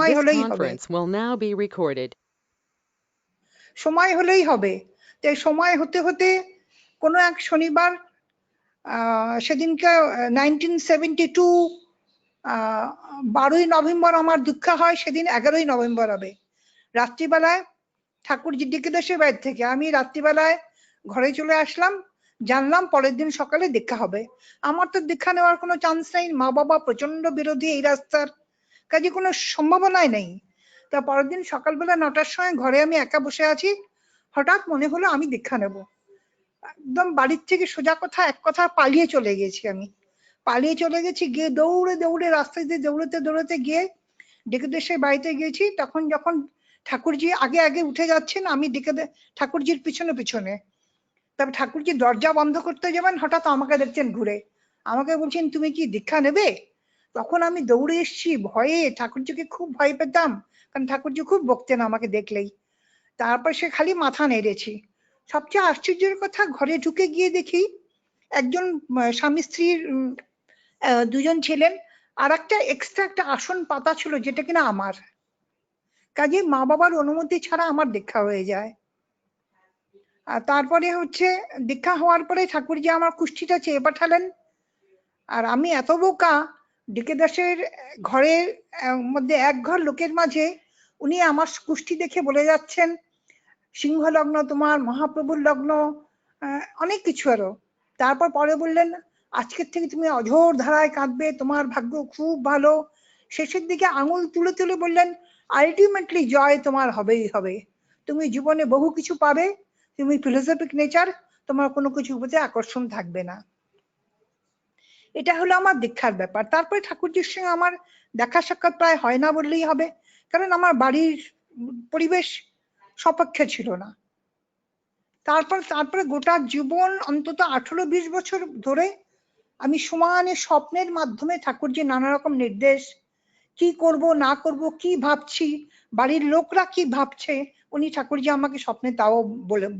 সময় This হলেই হবে, conference will now be recorded. সময় হলেই হবে। তাই সময় হতে হতে কোনো এক শনিবার সেদিনকে 1972 12ই নভেম্বর আমার দীক্ষা হয়, সেদিন 11ই নভেম্বর হবে। রাত্রিবেলায় ঠাকুরজি ডিকেদাসের বাড়ি থেকে আমি রাত্রিবেলায় ঘরে চলে আসলাম, জানলাম পরের দিন সকালে দীক্ষা হবে। আমার তো দীক্ষা নেওয়ার কোনো চান্স নেই, মা বাবা প্রচন্ড বিরোধী এই রাস্তার, কাজে কোনো সম্ভাবনাই নেই। তা পরের দিন সকালবেলা 9টার সময় ঘরে আমি একা বসে আছি, হঠাৎ মনে হলো আমি দীক্ষা নেব। একদম বাড়ির থেকে সোজা কথা এক কথা পালিয়ে চলে গেছি, আমি পালিয়ে চলে গেছি, গিয়ে দৌড়ে দৌড়ে রাস্তায় দিয়ে দৌড়াতে দৌড়াতে গিয়ে ডিকেদাসের বাড়িতে গেছি। তখন যখন ঠাকুরজি আগে আগে উঠে যাচ্ছেন, আমি ঠাকুরজির পিছনে পিছনে, তবে ঠাকুরজি দরজা বন্ধ করতে যাবেন, হঠাৎ আমাকে দেখছেন ঘুরে, আমাকে বলছেন তুমি কি দীক্ষা নেবে? তখন আমি দৌড়ে এসেছি ভয়ে, ঠাকুরজিকে খুব ভয় পেতাম, কারণ ঠাকুরজি খুব বকতেন আমাকে দেখলেই। তারপর সে খালি মাথা নেড়েছি। সবচেয়ে আশ্চর্যের কথা, ঘরে ঢুকে গিয়ে দেখি একজন স্বামী স্ত্রীর দুজন ছিলেন, আর একটা এক্সট্রা একটা আসন পাতা ছিল যেটা কিনা আমার, কাজে মা বাবার অনুমতি ছাড়া আমার দীক্ষা হয়ে যায়। আর তারপরে হচ্ছে দীক্ষা হওয়ার পরে ঠাকুরজি আমার কুষ্ঠিটা চেয়ে পাঠালেন। আর আমি এত বোকা, ডিকেদাসের ঘরের মধ্যে এক ঘর লোকের মাঝে উনি আমার কুষ্ঠি দেখে বলে যাচ্ছেন সিংহ লগ্ন তোমার, মহাপ্রভুর লগ্ন, অনেক কিছু আরো। তারপর পরে বললেন আজকের থেকে তুমি অঝোর ধারায় কাঁদবে, তোমার ভাগ্য খুব ভালো। শেষের দিকে আঙুল তুলে তুলে বললেন আলটিমেটলি জয় তোমার হবেই হবে, তুমি জীবনে বহু কিছু পাবে, তুমি ফিলোসফিক নেচার, তোমার কোনো কিছু প্রতি আকর্ষণ থাকবে না। এটা হলো আমার দীক্ষার ব্যাপার। তারপরে ঠাকুরজির সঙ্গে আমার দেখা সাক্ষাৎ প্রায় হয় না বললেই হবে, কারণ আমার বাড়ির পরিবেশ সপক্ষে ছিল না। তারপরে গোটা জীবন অন্তত 18-20 বছর ধরে আমি সমানে স্বপ্নের মাধ্যমে ঠাকুরজি নানা রকম নির্দেশ, কি করব না করব, কি ভাবছি, বাড়ির লোকরা কি ভাবছে, উনি ঠাকুরজি আমাকে স্বপ্নে তাও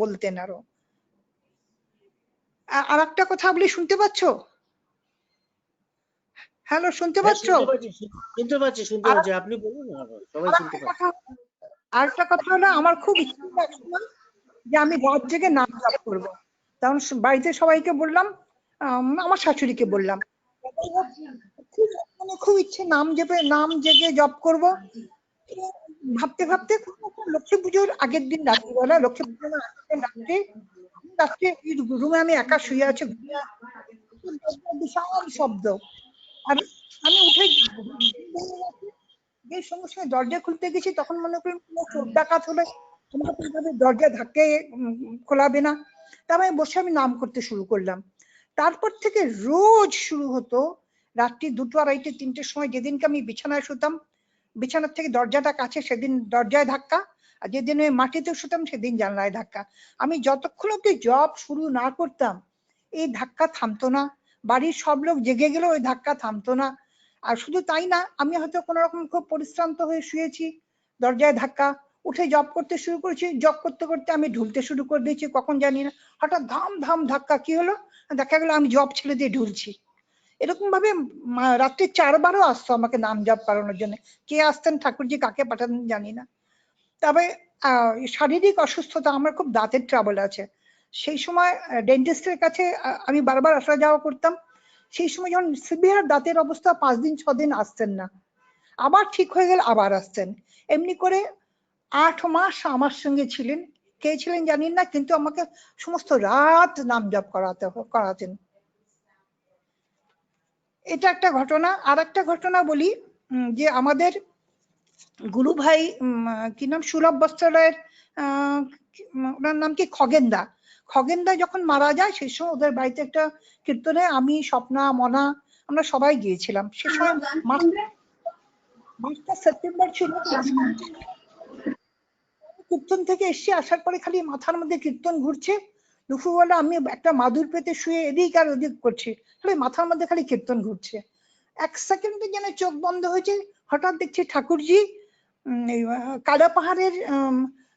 বলতেন। আরো আর একটা কথা বলি, শুনতে পাচ্ছ? হ্যালো, শুনতে পাচ্ছ? শুনতে পাচ্ছি, আপনি বলুন না, সবাই শুনতে পাচ্ছে। আরেকটা কথা হলো, আমার খুব ইচ্ছা যে আমি রাত জেগে নাম জপ করবো। তখন বাড়িতে সবাইকে বললাম, আমার শাশুড়িকে বললাম, খুব ইচ্ছে নাম জেগে জপ করব। ভাবতে ভাবতে লক্ষ্মী পুজোর আগের দিন রাত্রিবেলা, লক্ষ্মী পুজোর রাত্রে রুমে আমি একা শুয়ে আছি, বিশাল শব্দ, আর আমি উঠে যে সঙ্গে সঙ্গে দরজা খুলতে গেছি, তখন মনে করি চোর ডাকাত হলে দরজা ধাক্কে খোলাবে না। তারপরে বসে আমি নাম করতে শুরু করলাম। তারপর থেকে রোজ শুরু হতো রাত্রি 2টো, 2:30, 3টের সময়। যেদিনকে আমি বিছানায় শুতাম, বিছানার থেকে দরজাটা কাছে, সেদিন দরজায় ধাক্কা, আর যেদিন আমি মাটিতে শুতাম সেদিন জানলায় ধাক্কা। আমি যতক্ষণ অব্দি জব শুরু না করতাম এই ধাক্কা থামতো না, বাড়ির সব লোক জেগে গেলেও ওই ধাক্কা থামতো না। আর শুধু তাই না, আমি হয়তো কোনো রকম খুব পরিশ্রান্ত হয়ে শুয়েছি, দরজায় ধাক্কা, উঠে জব করতে শুরু করেছি, জব করতে করতে আমি ঢুলতে শুরু করে দিয়েছি কখন জানি না, হঠাৎ ধাম ধাম ধাক্কা, কি হলো, দেখা গেল আমি জব ছেড়ে দিয়ে ঢুলছি। এরকম ভাবে রাত্রে 4বারও আসতো আমাকে নাম জপ করানোর জন্য। কে আসতেন, ঠাকুরজি কাকে পাঠাতেন জানি না। তবে শারীরিক অসুস্থতা, আমার খুব দাঁতের ট্রাবল আছে, সেই সময় ডেন্টিস্টের কাছে আমি বারবার আসা যাওয়া করতাম। সেই সময় যখন সিভিয়ার দাঁতের অবস্থা, 5 দিন 6 দিন আসতেন না, আবার ঠিক হয়ে গেলে আবার আসতেন। এমনি করে 8 মাস আমার সঙ্গে ছিলেন। কে ছিলেন জানি না, কিন্তু আমাকে সমস্ত রাত নাম জপ করাতেন। এটা একটা ঘটনা। আর একটা ঘটনা বলি, যে আমাদের গুরু ভাই, কি নাম, সুলভ বস্ত্রালয়ের ওনার নাম কি, খগেনদা। খগেনদা যখন মারা যায় সেই সময় ওদের বাড়িতে একটা কীর্তনে আমি, স্বপ্না, মনা, আমরা সবাই গিয়েছিলাম। সে সময় মাসটা সেপ্টেম্বর ছিল। কীর্তন থেকে এসে আসার পরে খালি মাথার মধ্যে কীর্তন ঘুরছে। দুপুরবেলা আমি একটা মাদুর পেতে শুয়ে এদিক আর ওদিক করছি, খালি মাথার মধ্যে খালি কীর্তন ঘুরছে। 1 সেকেন্ডে যেন চোখ বন্ধ হয়েছে, হঠাৎ দেখছি ঠাকুরজি কাদা পাহাড়ের,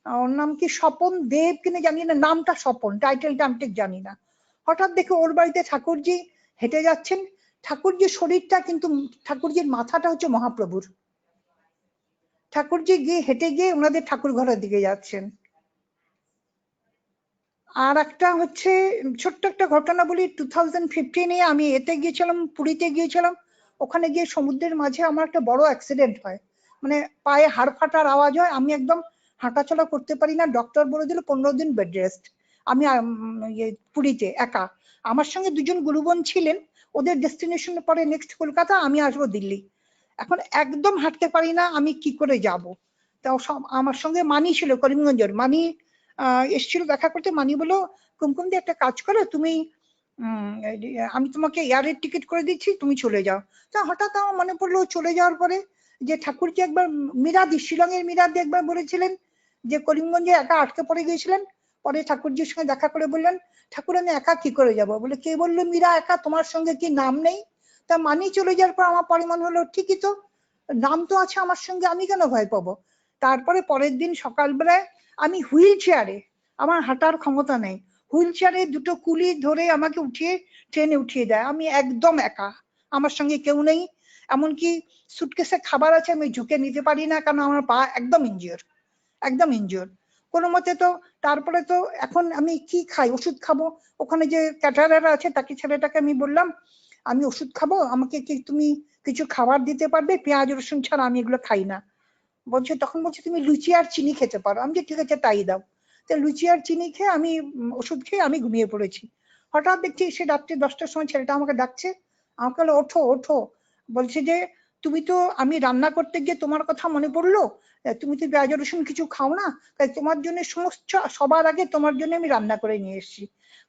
ওর নাম কি স্বপন দেব কিনা জানি না, নামটা স্বপন, টাইটেলটা আমি ঠিক জানি না। হঠাৎ দেখে ওর বাড়িতে ঠাকুরজি হেঁটে যাচ্ছেন। ঠাকুরজির শরীরটা কিন্তু, ঠাকুরজির মাথাটা হচ্ছে মহাপ্রভুর, ঠাকুরজি গিয়ে হেঁটে গিয়ে ওনাদের ঠাকুর ঘরের দিকে যাচ্ছেন। আর একটা হচ্ছে ছোট্ট একটা ঘটনা বলি, 2015-এ আমি এতে গিয়েছিলাম, পুরীতে গিয়েছিলাম। ওখানে গিয়ে সমুদ্রের মাঝে আমার একটা বড় অ্যাক্সিডেন্ট হয়, মানে পায়ে হাড় ফাটার আওয়াজ হয়, আমি একদম হাঁটাচলা করতে পারি না, ডক্টর বলে দিল 15 দিন বেড রেস্ট। আমি পুরীতে একা, আমার সঙ্গে দুজন গুরুবন ছিলেন, ওদের ডেস্টিনেশন পরে নেক্সট কলকাতা, আমি আসবো দিল্লি। এখন একদম হাঁটতে পারি না, আমি কি করে যাব? তাও আমার সঙ্গে মানি ছিল, করিমগঞ্জের মানি এসেছিল দেখা করতে। মানি বলো, কুমকুম দি একটা কাজ করো তুমি, আমি তোমাকে এয়ারের টিকিট করে দিচ্ছি, তুমি চলে যাও। তা হঠাৎ আমার মনে পড়লো চলে যাওয়ার পরে যে ঠাকুরজি একবার মীরাদি, শিলংয়ের মীরাদি একবার বলেছিলেন যে করিমগঞ্জে একা আটকে পড়ে গিয়েছিলেন, পরে ঠাকুরজির সঙ্গে দেখা করে বললেন ঠাকুর আমি একা কি করে যাব? বলে কে বললো মীরা একা, তোমার সঙ্গে কি নাম নেই? তা মানি চলে যাওয়ার পর আমার পরে মনে হলো ঠিকই তো, নাম তো আছে আমার সঙ্গে, আমি কেন ভয় পাবো? তারপরে পরের দিন সকালবেলায় আমি হুইল চেয়ারে, আমার হাঁটার ক্ষমতা নেই, হুইল চেয়ারে দুটো কুলি ধরে আমাকে উঠিয়ে ট্রেনে উঠিয়ে দেয়, আমি একদম একা, আমার সঙ্গে কেউ নেই। এমনকি সুটকেসে খাবার আছে, আমি ঝুঁকে নিতে পারি না, কারণ আমার পা একদম ইনজিওর, একদম ইনজিওর কোনো মতে। তো তারপরে তো এখন আমি কি খাই, ওষুধ খাবো? ওখানে যে ক্যাটারার আছে তাকে, ছেলেটাকে আমি বললাম আমি ওষুধ খাবো, আমাকে কি তুমি কিছু খাবার দিতে পারবে, পেঁয়াজ রসুন ছাড়া, আমি এগুলো খাই না। বলছে, তখন বলছে তুমি লুচি আর চিনি খেতে পারো। আমি যে ঠিক আছে তাই দাও। তো লুচি আর চিনি খেয়ে আমি ওষুধ খেয়ে আমি ঘুমিয়ে পড়েছি। হঠাৎ দেখছি সে রাত্রি 10টার সময় ছেলেটা আমাকে ডাকছে, আমাকে বলে ওঠো ওঠো, বলছে যে তুমি তো, আমি রান্না করতে গিয়ে তোমার কথা মনে পড়লো, তুমি তো পেঁয়াজ রসুন কিছু খাও না, তাই তোমার জন্য সমস্ত, সবার আগে তোমার জন্য আমি রান্না করে নিয়ে এসেছি।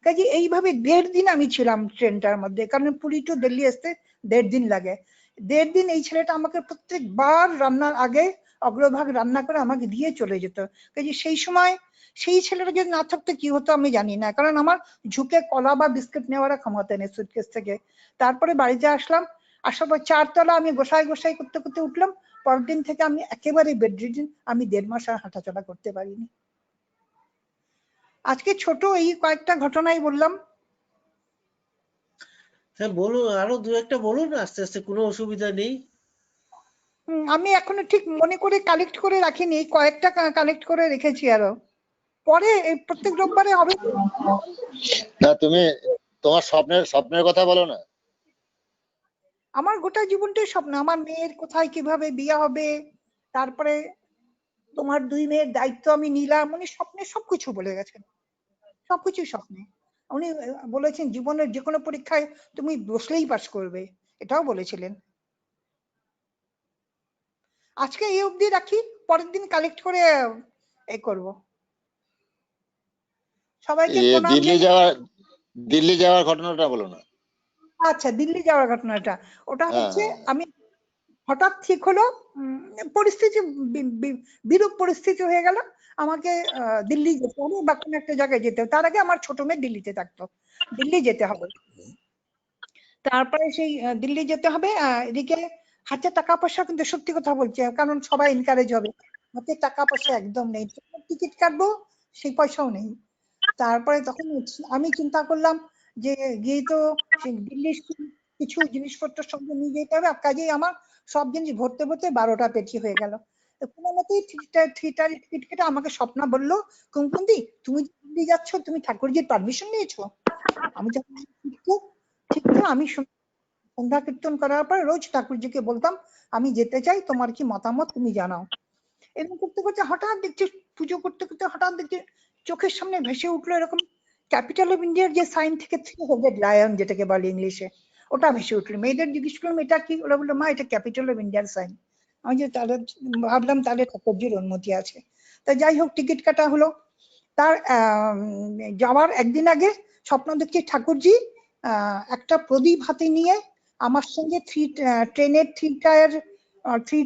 কাজে এইভাবে 1.5 দিন আমি ছিলাম ট্রেনটার মধ্যে, কারণ পুরী টু দিল্লি আসতে 1.5 দিন লাগে। 1.5 দিন এই ছেলেটা আমাকে প্রত্যেকবার রান্নার আগে অগ্রভাগ রান্না করে আমাকে দিয়ে চলে যেত। কাজে সেই সময় সেই ছেলেটা যদি না থাকতো কি হতো আমি জানি না, কারণ আমার ঝুঁকে কলা বা বিস্কুট নেওয়ার ক্ষমতা নেই সুটকেস থেকে। তারপরে বাড়িতে আসলাম, আসার পর 4 তলা আমি গোসাই গোসাই করতে করতে উঠলাম। পরের দিন থেকে আমি একেবারে বেডরিডেন, আমি 1.5 মাস আর হাঁটাচলা করতে পারিনি। আজকে ছোট এই কয়েকটা ঘটনাই বললাম। হ্যাঁ বলুন, আরো দু একটা বলুন, আস্তে আস্তে, কোনো অসুবিধা নেই। আমি এখনো ঠিক মনে করে কালেক্ট করে রাখিনি, কয়েকটা কালেক্ট করে রেখেছি আরো, পরে প্রত্যেক রোববারে হবে। না তুমি তোমার স্বপ্নের স্বপ্নের কথা বলো না। আমার গোটা জীবনটাই স্বপ্ন, আমার মেয়ের কোথায় কিভাবে বিয়ে হবে, তারপরে তোমার 2 মেয়ের দায়িত্ব আমি নিলাম, উনি স্বপ্নে সবকিছু বলে গেছেন, সবকিছু স্বপ্নে। উনি বলেছেন জীবনের যে কোনো পরীক্ষায় তুমি বসলেই পাস করবে, এটাও বলেছিলেন। আজকে এই অবধি রাখি, পরের দিন কালেক্ট করে এ করব। সবাইকে প্রণাম দিল্লি জানিয়ে। যাওয়ার দিল্লি যাওয়ার ঘটনাটা বলো না। আচ্ছা, দিল্লি যাওয়ার ঘটনাটা, ওটা হ্যাঁ হচ্ছে হ্যাঁ আমি হঠাৎ ঠিক হলো, পরিস্থিতি বিরূপ পরিস্থিতি হয়ে গেল, আমাকে দিল্লি যেতে হবে বা কোনো একটা জায়গায় যেতে হবে। তার আগে আমার ছোট মেয়ে দিল্লিতে থাকতো, দিল্লি যেতে হবে। তারপরে সেই দিল্লি যেতে হবে, এদিকে হাতে টাকা পয়সা, কিন্তু সত্যি কথা বলছি কারণ সবাই এনকারেজ হবে, হাতে টাকা পয়সা একদম নেই, টিকিট কাটবো সেই পয়সাও নেই। তারপরে তখন আমি চিন্তা করলাম যে গিয়ে তো দিল্লির কিছু জিনিসপত্র সঙ্গে নিয়ে যেতে হবে, কাজেই আমার সব জিনিস ভরতে ভরতে 12টা পেটি হয়ে গেল। কোনো মতেই থিয়েটার টিকিট কেটে আমাকে স্বপ্না বললো, কুমকুন্দি তুমি দিল্লি যাচ্ছ, তুমি ঠাকুরজির পারমিশন নিয়েছো? আমি যখন ঠিক তো আমি সন্ধ্যা কীর্তন করার পর রোজ ঠাকুরজিকে বলতাম আমি যেতে চাই, তোমার কি মতামত তুমি জানাও। এরকম করতে করতে হঠাৎ দেখছি, পুজো করতে করতে হঠাৎ দেখছি চোখের সামনে ভেসে উঠলো এরকম ক্যাপিটাল অফ ইন্ডিয়ার যে সাইন থেকে 3 হেডেড লায়ন যেটাকে বলে ইংলিশে, ওটা ভেসে উঠলো। মেয়েদের জিজ্ঞেস করলাম এটা কি, ওরা বললো মা এটা ক্যাপিটাল অফ ইন্ডিয়ার সাইন। আমি যে তাহলে ভাবলাম তাহলে ঠাকুরজির অনুমতি আছে। তা যাই হোক টিকিট কাটা হলো। তার যাওয়ার একদিন আগে স্বপ্ন দেখছি ঠাকুরজি একটা প্রদীপ হাতে নিয়ে আমার সঙ্গে ট্রেনের থ্রি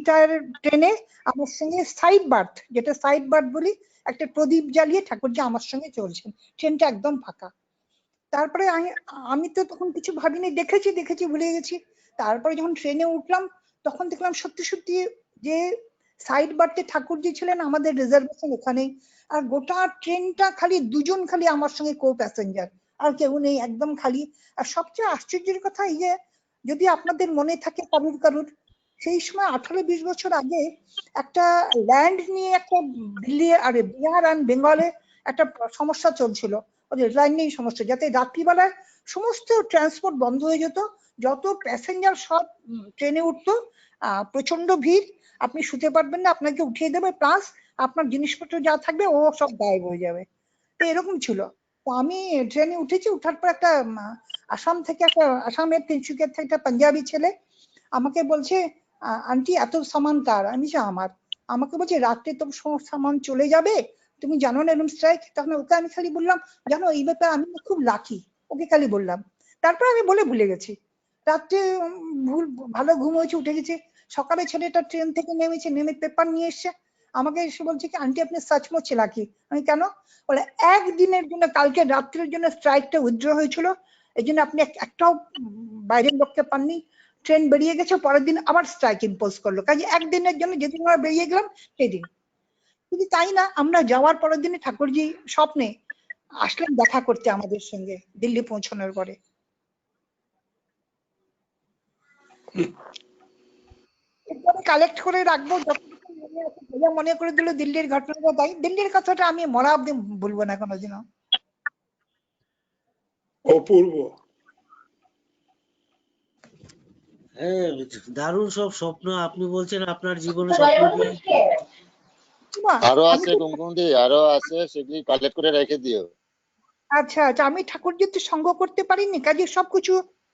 টায়ার ট্রেনে আমার সঙ্গে সাইড বার্থ, যেটা সাইড বার্থ বলি, একটা প্রদীপ জ্বালিয়ে ঠাকুরজি আমার সঙ্গে চলছেন, ট্রেনটা একদম ফাঁকা। তারপরে আমি তো তখন কিছু ভাবিনি, দেখেছি দেখেছি ভুলে গেছি। তারপরে যখন ট্রেনে উঠলাম তখন দেখলাম সত্যি সত্যি যে সাইড বার্থে ঠাকুরজি ছিলেন, আমাদের রিজার্ভেশন ওখানেই, আর গোটা ট্রেনটা খালি দুজন খালি আমার সঙ্গে কো প্যাসেঞ্জার, আর কেউ নেই, একদম খালি। আর সবচেয়ে আশ্চর্যের কথা এই যে, যদি আপনাদের মনে থাকে কারুর কারুর, সেই সময় 18-20 বছর আগে একটা ল্যান্ড নিয়ে একটা দিল্লি আর বিহার আর বেঙ্গলে একটা সমস্যা চলছিল, ওদের লাইন নিয়ে সমস্যা, যাতে রাত্রিবেলায় সমস্ত ট্রান্সপোর্ট বন্ধ হয়ে যেত, যত প্যাসেঞ্জার সব ট্রেনে উঠতো, প্রচন্ড ভিড়, আপনি শুতে পারবেন না, আপনাকে উঠিয়ে দেবে, প্লাস আপনার জিনিসপত্র যা থাকবে ও সব গায়েব হয়ে যাবে। তো এরকম ছিল। তো আমি ট্রেনে উঠেছি, উঠার পর একটা আসাম থেকে একটা আসামের তিনসুকিয়া থেকে একটা পাঞ্জাবি ছেলে আমাকে বলছে, আন্টি এত সামান কার? আমি বলছি আমার। আমাকে বলছে রাত্রে তো সামান চলে যাবে, তুমি জানো না এরকম স্ট্রাইক। তখন ওকে আমি খালি বললাম, জানো এই ব্যাপারে আমি খুব লাকি, ওকে খালি বললাম। তারপর আমি বলে ভুলে গেছি। রাত্রে ভুল ভালো ঘুম হয়েছে, উঠে গেছে। সকালে ছেলেটা ট্রেন থেকে নেমেছে, নেমে পেপার নিয়ে এসছে, আমাকে এসে বলছে কি আন্টি আপনি সচমুচ লাকি। আমি কেন? বলে একদিনের জন্য, কালকে রাত্রের জন্য স্ট্রাইকটা উইথড্র হয়েছিল, এই জন্য আপনি একটাও বাইরের লোককে পাননি, ট্রেন বেরিয়ে গেছে, পরের দিন আবার স্ট্রাইক ইম্পোজ করলো, কাজে একদিনের জন্য যেদিন আমরা বেরিয়ে গেলাম সেই দিন। শুধু তাই না, আমরা যাওয়ার পরের দিনে ঠাকুরজি স্বপ্নে আসলেন দেখা করতে আমাদের সঙ্গে দিল্লি পৌঁছানোর পরে। এরপরে কালেক্ট করে রাখবো, যতটুকু মনে আছে, ভাইয়া মনে করে দিল দিল্লির ঘটনাটা, তাই দিল্লির কথাটা আমি মরা অব্দি ভুলবো না কোনোদিনও। অপূর্ব। হ্যাঁ, দারুণ সব স্বপ্ন আপনি বলছেন, আপনার জীবনে স্বপ্ন নিয়ে। আরো আমি আছে খুব- কুমকুমদি, আরো আছে, সেগুলি কালেক্ট করে রেখে দিও। আচ্ছা আচ্ছা, আমি ঠাকুরজির তো সঙ্গ করতে পারিনি, কাজে সবকিছু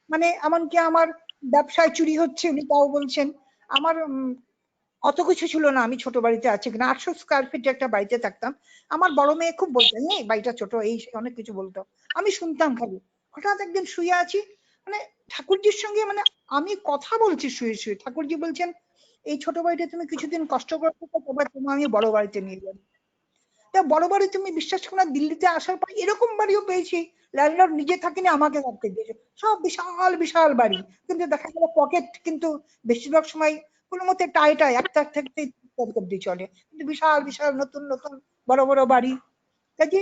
মানে এমনকি আমার ব্যবসায় চুরি হচ্ছে উনি তাও বলছেন। আমার অত কিছু ছিল না, আমি ছোট বাড়িতে আছি কিনা, 800 স্কয়ার ফিট একটা বাড়িতে থাকতাম। আমার বড় মেয়ে খুব বলতেন নেই বাড়িটা ছোট, এই সেই অনেক কিছু বলতো, আমি শুনতাম খালি। হঠাৎ একদিন শুয়ে আছি, মানে ঠাকুরজির সঙ্গে, মানে আমি কথা বলছি শুয়ে শুয়ে, ঠাকুরজি বলছেন এই ছোট বাড়িতে তুমি কিছুদিন কষ্ট করতে, তবে তোমার আমি বড় বাড়িতে নিয়ে যাবো। তা বড় বাড়ি, তুমি বিশ্বাস করো না, দিল্লিতে আসার পর এরকম বাড়িও পেয়েছি, ল্যান্ডলর্ড নিজে থাকেনি, আমাকে থাকতে দিয়েছে, সব বিশাল বিশাল বাড়ি, কিন্তু দেখা গেল পকেট কিন্তু বেশিরভাগ সময় কোনো মতে টাইটা একটা থাকতে অব্দি চলে, কিন্তু বিশাল বিশাল নতুন নতুন বড় বড় বাড়ি। কাজে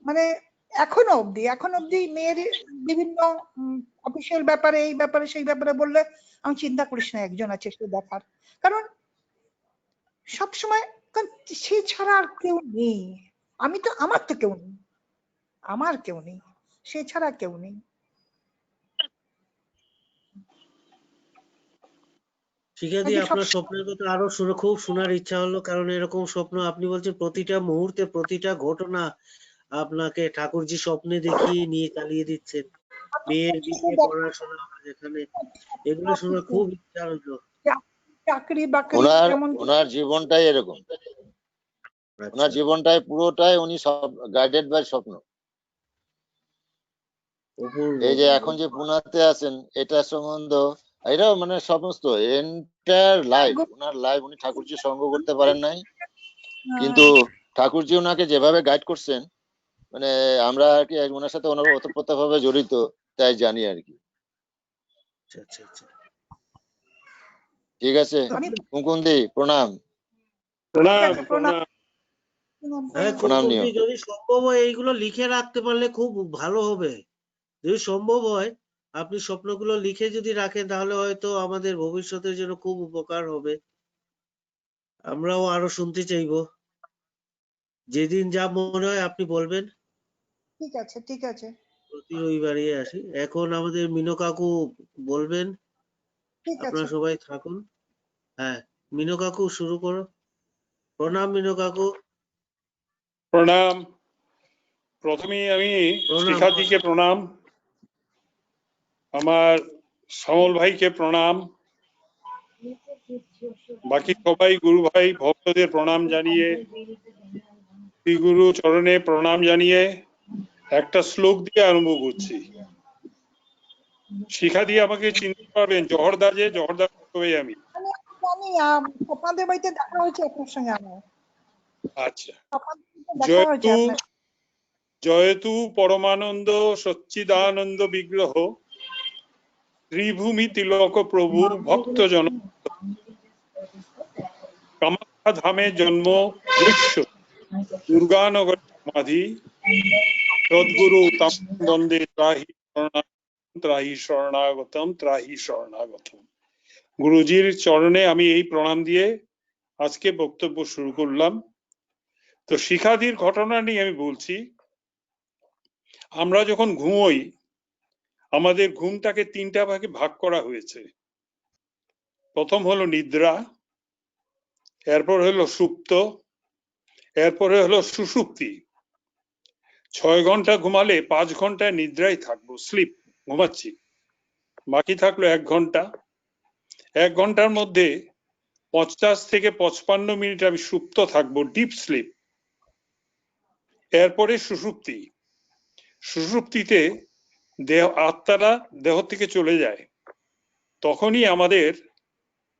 মানে এখনো অব্দি মেয়ের বিভিন্ন অফিসিয়াল ব্যাপারে, এই ব্যাপারে সেই ব্যাপারে বললে আমি চিন্তা করিস না, একজন আছে সে দেখার। কারণ সবসময়, কারণ সে ছাড়া আর কেউ নেই। আমি তো, আমার তো কেউ নেই, আমার কেউ নেই, সে ছাড়া কেউ নেই। শিখাদি, কাজে সব আপনার স্বপ্নের কথা আরো শুনে খুব শোনার ইচ্ছা হলো, কারণ এরকম স্বপ্ন আপনি বলছেন প্রতিটা মুহূর্তে প্রতিটা ঘটনা আপনাকে ঠাকুরজি স্বপ্নে দেখিয়ে নিয়ে চালিয়ে দিচ্ছেন। মেয়ের বিয়ে, পড়াশোনা, যেখানে এগুলো শুনে খুব ইচ্ছা হলো। চাকরি বাকরি ওনার এমন ওনার জীবনটাই এরকম, ওনার আচ্ছা, জীবনটাই পুরোটাই উনি সব গাইডেড বাই স্বপ্ন। অপূর্ব। এই যে এখন যে পুনাতে আছেন, এটা সম্বন্ধ, এটা মানে সমস্ত এন্টায়ার লাইফ, ওনার লাইফ উনি ঠাকুরজি সঙ্গ করতে পারেন নাই, কিন্তু ঠাকুরজি ওনাকে যেভাবে গাইড করছেন, মানে আমরা আর কি ওনার সাথে ওতপ্রোত ভাবে জড়িত, তাই জানি আর কি। আচ্ছা আচ্ছা আচ্ছা। ঠিক আছে আমি কুমকুমদি, প্রণাম। প্রণাম প্রণাম। প্রণাম। হ্যাঁ, প্রণাম নিও। কুমকুমজি, যদি সম্ভব হয় এইগুলো লিখে রাখতে পারলে খুব ভালো হবে। যদি সম্ভব হয় আপনি স্বপ্নগুলো লিখে যদি রাখেন, তাহলে হয়তো আমাদের ভবিষ্যতের জন্য খুব উপকার হবে। আমরাও আরো শুনতে চাইবো। যেদিন যা মনে হয় আপনি বলবেন। ঠিক আছে ঠিক আছে প্রতি রবিবারই আসি। এখন আমাদের মিনো কাকু বলবেন। ঠিক আছে। আপনারা সবাই থাকুন। হ্যাঁ, মিনো কাকু শুরু করো। প্রণাম মিনো কাকু। প্রণাম। প্রথমেই আমি প্রণাম। শিখাদিকে প্রণাম, আমার সমল ভাইকে প্রণাম, বাকি সবাই গুরু ভাই ভক্তদের প্রণাম জানিয়ে, শ্রীগুরু চরণে প্রণাম জানিয়ে একটা শ্লোক দিয়ে আরম্ভ করছি। শিখাদি আমাকে চিনতে পারবেন, জহরদাজে, জহরদার হয়ে আমি। আমি জানি আপনাদের বাড়িতে দেখা হয়েছে আপনার সঙ্গে আমার, আচ্ছা। আপনাদের বাড়িতে দেখা হয়েছে জয়তু আপনার। জয়তু পরমানন্দ সচ্চিদানন্দ বিগ্রহ ত্রিভূমি তিলক প্রভু ভক্তজন কামাখ্যা ধামে জন্ম দৃশ্য দুর্গানগর সমাধি সদ্গুরু তাম বন্দে ত্রাহি শরণাগতম ত্রাহি শরণাগতম। গুরুজির চরণে আমি এই প্রণাম দিয়ে আজকে বক্তব্য শুরু করলাম। তো শিখাদির ঘটনা নিয়ে আমি বলছি। আমরা যখন ঘুমোই, আমাদের ঘুমটাকে 3টা ভাগে ভাগ করা হয়েছে। প্রথম হলো নিদ্রা, এরপর হলো সুপ্ত, এরপরে হলো সুষুপ্তি। 6 ঘন্টা ঘুমালে 5 ঘন্টা নিদ্রায় থাকবো, স্লিপ, ঘুমাচ্ছি। বাকি থাকলো 1 ঘন্টা। 1 ঘন্টার মধ্যে 50 থেকে 55 মিনিট আমি সুপ্ত থাকবো, ডিপ স্লিপ। এরপরে সুষুপ্তি। সুষুপ্তিতে আত্মারা দেহ থেকে চলে যায়। তখনই আমাদের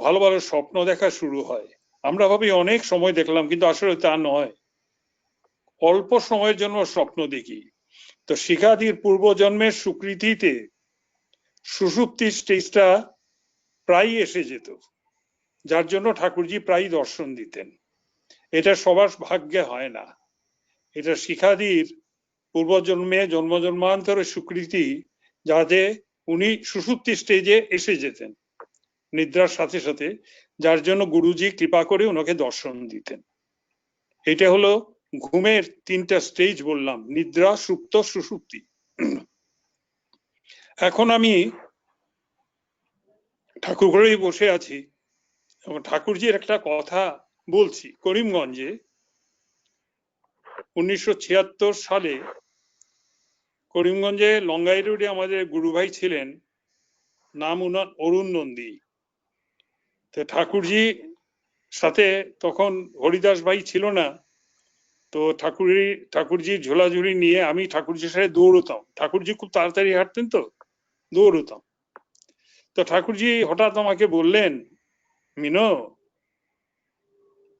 ভালো ভালো স্বপ্ন দেখা শুরু হয়। আমরা ভাবি অনেক সময় দেখলাম, কিন্তু আসলে তা নয়, অল্প সময়ের জন্য স্বপ্ন দেখি। তো শিখাদির পূর্বজন্মের স্বীকৃতিতে সুষুপ্তির স্টেজটা প্রায় এসে যেত, যার জন্য ঠাকুরজি প্রায় দর্শন দিতেন। এটা সবার ভাগ্যে হয় না। এটা শিখাদির পূর্বজন্মে জন্মজন্মান্তরের স্বীকৃতি, যাতে উনি সুষুপ্তি স্টেজে এসে যেতেন নিদ্রার সাথে সাথে, যার জন্য গুরুজি কৃপা করে ওনাকে দর্শন দিতেন। এটা হলো ঘুমের 3টা স্টেজ বললাম, নিদ্রা, সুপ্ত, সুষুপ্তি। এখন আমি ঠাকুরঘরেই বসে আছি এবং ঠাকুরজির একটা কথা বলছি। করিমগঞ্জে 1976 সালে করিমগঞ্জে লঙ্গাই রোডে আমাদের গুরুভাই ছিলেন, নাম উনার অরুণ নন্দী। তো সাথে তখন হরিদাস ভাই ছিল না। তো ঠাকুরজির ঝোলাঝুলি নিয়ে আমি ঠাকুরজির সাথে দৌড়তাম। ঠাকুরজি খুব তাড়াতাড়ি হাঁটতেন, তো দৌড়তাম। তো ঠাকুরজি হঠাৎ আমাকে বললেন, মিনো,